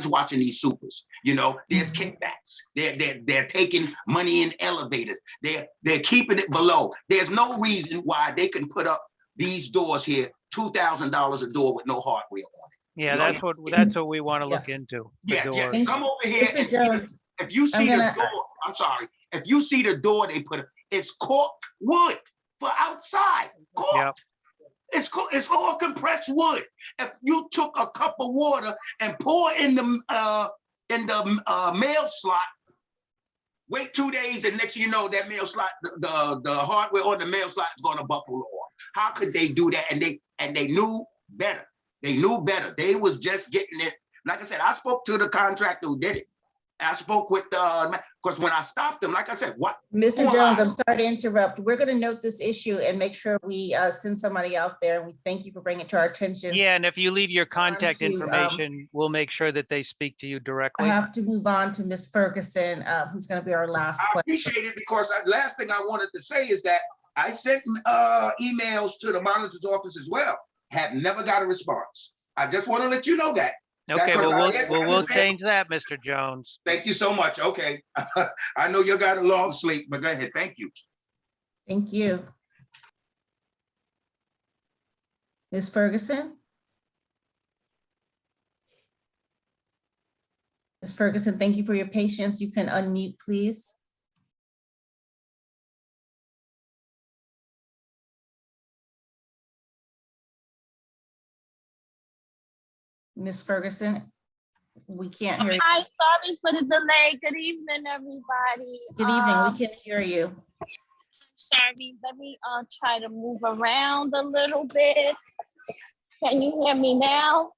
watching these supers. You know, there's kickbacks. They're taking money in elevators. They're keeping it below. There's no reason why they can put up these doors here, $2,000 a door with no hardware on it. Yeah, You know, that's what we want to look into. The Yeah, doors. come over here. Mr. Jones, If you see the door, I'm sorry. If you see the door they put, it's corked wood for outside. Corked. Yep. It's all compressed wood. If you took a cup of water and pour in the mail slot, wait 2 days, and next thing you know, that mail slot, the hardware on the mail slot is going to buckle off. How could they do that? And they knew better. They knew better. They was just getting it. Like I said, I spoke to the contractor who did it. I spoke with because when I stopped them, like I said, what? Mr. Jones, I'm sorry to interrupt. We're going to note this issue and make sure we send somebody out there. We thank you for bringing it to our attention. Yeah, and if you leave your contact to, information, we'll make sure that they speak to you I directly. have to move on to Ms. Ferguson, who's going to be our last I question. appreciate it because last thing I wanted to say is that I sent emails to the monitor's office as well. Have never got a response. I just want to let you know that. Okay, well, we'll change that, Mr. Jones. Thank you so much. Okay. I know you got a long sleep, but go ahead. Thank you. Thank you. Ms. Ferguson? Ms. Ferguson, thank you for your patience. You can unmute, please. Ms. Ferguson, we can't hear you. Hi, sorry for the delay. Good evening, everybody. Good evening, we can hear you. Sorry, let me try to move around a little bit. Can you hear me now?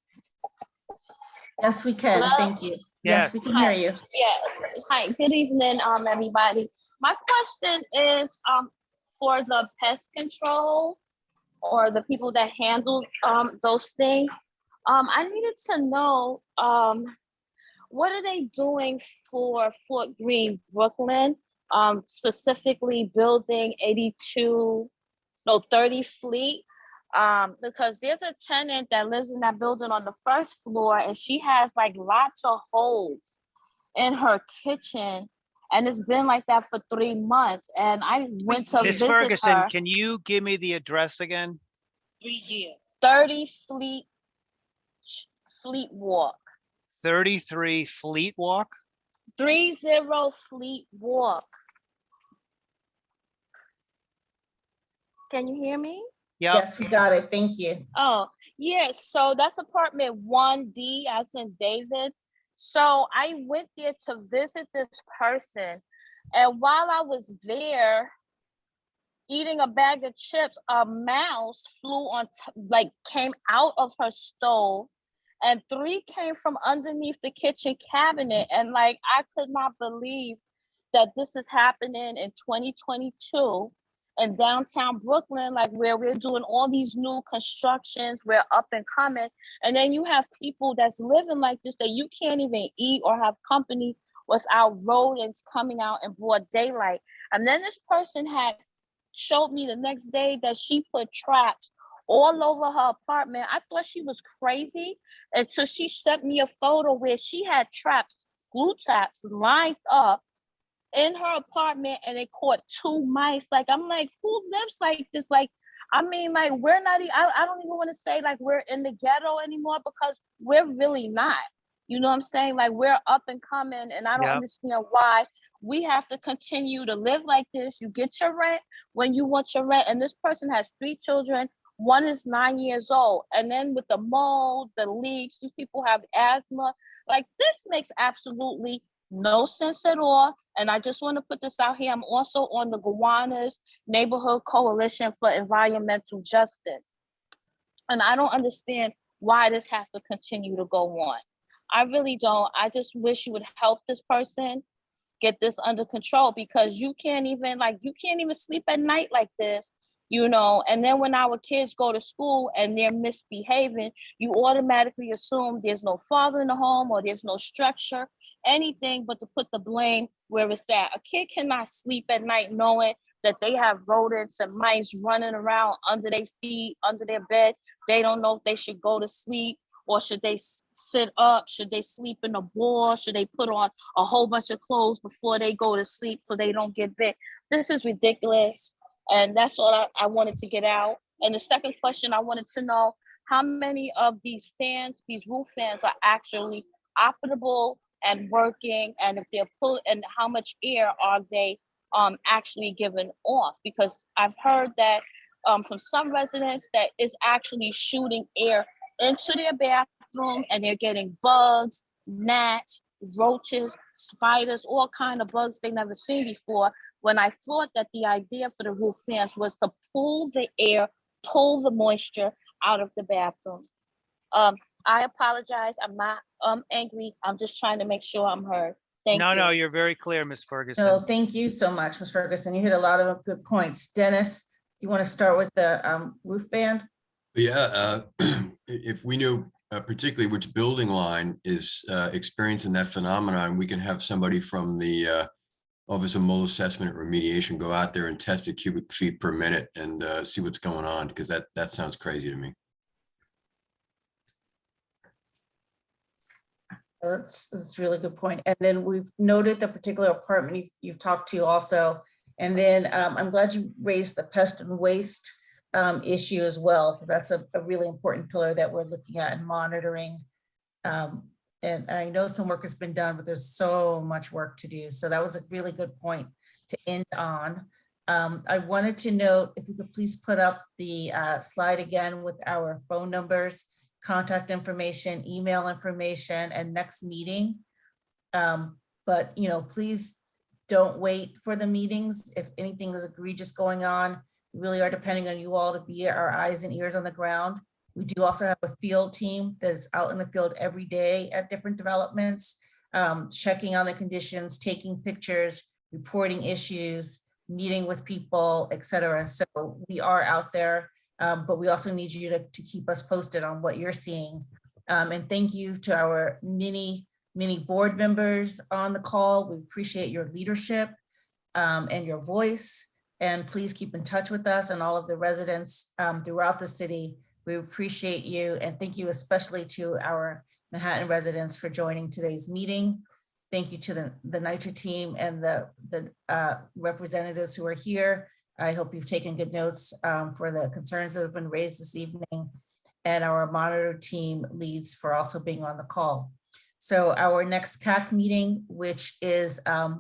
Yes, we can. Hello? Thank you. Yes, we can hear you. Yes. Hi, good evening, everybody. My question is for the pest control or the people that handle those things. I needed to know what are they doing for Fort Greene, Brooklyn, specifically building 30 Fleet, because there's a tenant that lives in that building on the first floor and she has like lots of holes in her kitchen. And it's been like that for 3 months. And I went to Ms. visit Ferguson, her. can you give me the address again? 3 years. 30 Fleet Walk. 33 Fleet Walk? 30 Fleet Walk. Can you hear me? Yep. Yes, we got it. Thank you. Oh, yes. So that's apartment 1D, as in David. So I went there to visit this person. And while I was there eating a bag of chips, a mouse flew on, came out of her stove. And 3 came from underneath the kitchen cabinet. And I could not believe that this is happening in 2022 in downtown Brooklyn, where we're doing all these new constructions, we're up and coming. And then you have people that's living like this that you can't even eat or have company without rodents coming out in broad daylight. And then this person had showed me the next day that she put traps all over her apartment. I thought she was crazy until she sent me a photo where she had traps, glue traps lined up in her apartment and it caught 2 mice. I'm like, who lives like this? We're not, I don't even want to say we're in the ghetto anymore because we're really not. You know what I'm saying? We're up and coming and I don't understand why we have to continue to live like this. You get your rent when you want your rent. And this person has 3 children. One is 9 years old. And then with the mold, the leaks, these people have asthma. Like, this makes absolutely no sense at all. And I just want to put this out here. I'm also on the Gowanus Neighborhood Coalition for Environmental Justice. And I don't understand why this has to continue to go on. I really don't. I just wish you would help this person get this under control, because you can't even sleep at night like this, you know. And then when our kids go to school and they're misbehaving, you automatically assume there's no father in the home or there's no structure, anything but to put the blame where it's at. A kid cannot sleep at night knowing that they have rodents and mice running around under their feet, under their bed. They don't know if they should go to sleep or should they sit up? Should they sleep in a ball? Should they put on a whole bunch of clothes before they go to sleep so they don't get bit? This is ridiculous. And that's what I wanted to get out. And the second question, I wanted to know how many of these fans, these roof fans, are actually operable and working, and if they're and how much air are they actually giving off? Because I've heard that from some residents that it's actually shooting air into their bathroom, and they're getting bugs, gnats, roaches, spiders, all kind of bugs they never seen before. When I thought that the idea for the roof fans was to pull the air, pull the moisture out of the bathrooms. I apologize. I'm not angry. I'm just trying to make sure I'm heard. Thank you. No, you're very clear, Ms. Ferguson. So thank you so much, Ms. Ferguson. You hit a lot of good points. Dennis, do you want to start with the roof band? Yeah, if we knew particularly which building line is experiencing that phenomenon, we can have somebody from the Office of Mold Assessment and Remediation go out there and test the cubic feet per minute and see what's going on, because that sounds crazy to me. That's a really good point. And then we've noted the particular apartment you've talked to also. And then I'm glad you raised the pest and waste issue as well, because that's a really important pillar that we're looking at and monitoring. And I know some work has been done, but there's so much work to do. So that was a really good point to end on. I wanted to note, if we could please put up the slide again with our phone numbers, contact information, email information, and next meeting. But please don't wait for the meetings. If anything is egregious going on, we really are depending on you all to be our eyes and ears on the ground. We do also have a field team that is out in the field every day at different developments, checking on the conditions, taking pictures, reporting issues, meeting with people, etc. So we are out there, but we also need you to keep us posted on what you're seeing. And thank you to our many board members on the call. We appreciate your leadership and your voice. And please keep in touch with us and all of the residents throughout the city. We appreciate you, and thank you especially to our Manhattan residents for joining today's meeting. Thank you to the NYCHA team and the representatives who are here. I hope you've taken good notes for the concerns that have been raised this evening, and our monitor team leads for also being on the call. So our next CAC meeting, which is a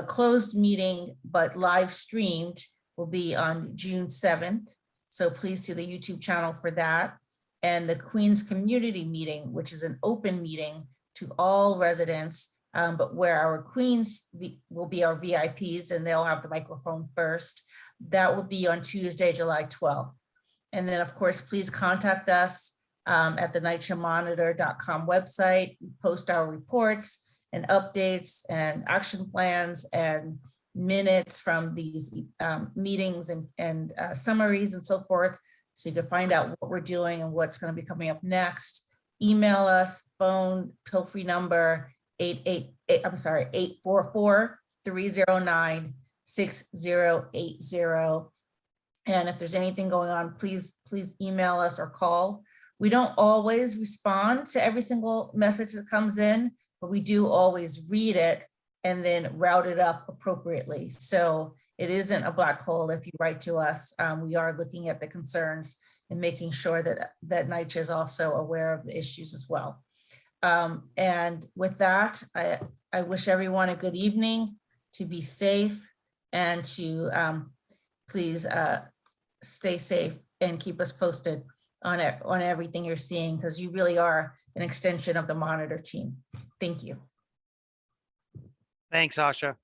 closed meeting but live streamed, will be on June 7th. So please see the YouTube channel for that. And the Queens Community Meeting, which is an open meeting to all residents, but where our Queens will be our VIPs and they'll have the microphone first. That will be on Tuesday, July 12th. And then of course, please contact us at the NYCHAmonitor.com website. We post our reports and updates and action plans and minutes from these meetings and summaries and so forth. So you can find out what we're doing and what's going to be coming up next. Email us, phone, toll-free number 844-309-6080. And if there's anything going on, please email us or call. We don't always respond to every single message that comes in, but we do always read it and then route it up appropriately. So it isn't a black hole if you write to us. We are looking at the concerns and making sure that NYCHA is also aware of the issues as well. And with that, I I wish everyone a good evening, to be safe, and to please stay safe and keep us posted on everything you're seeing, because you really are an extension of the Monitor team. Thank you. Thanks, Asha.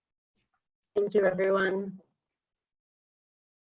Thank you, everyone.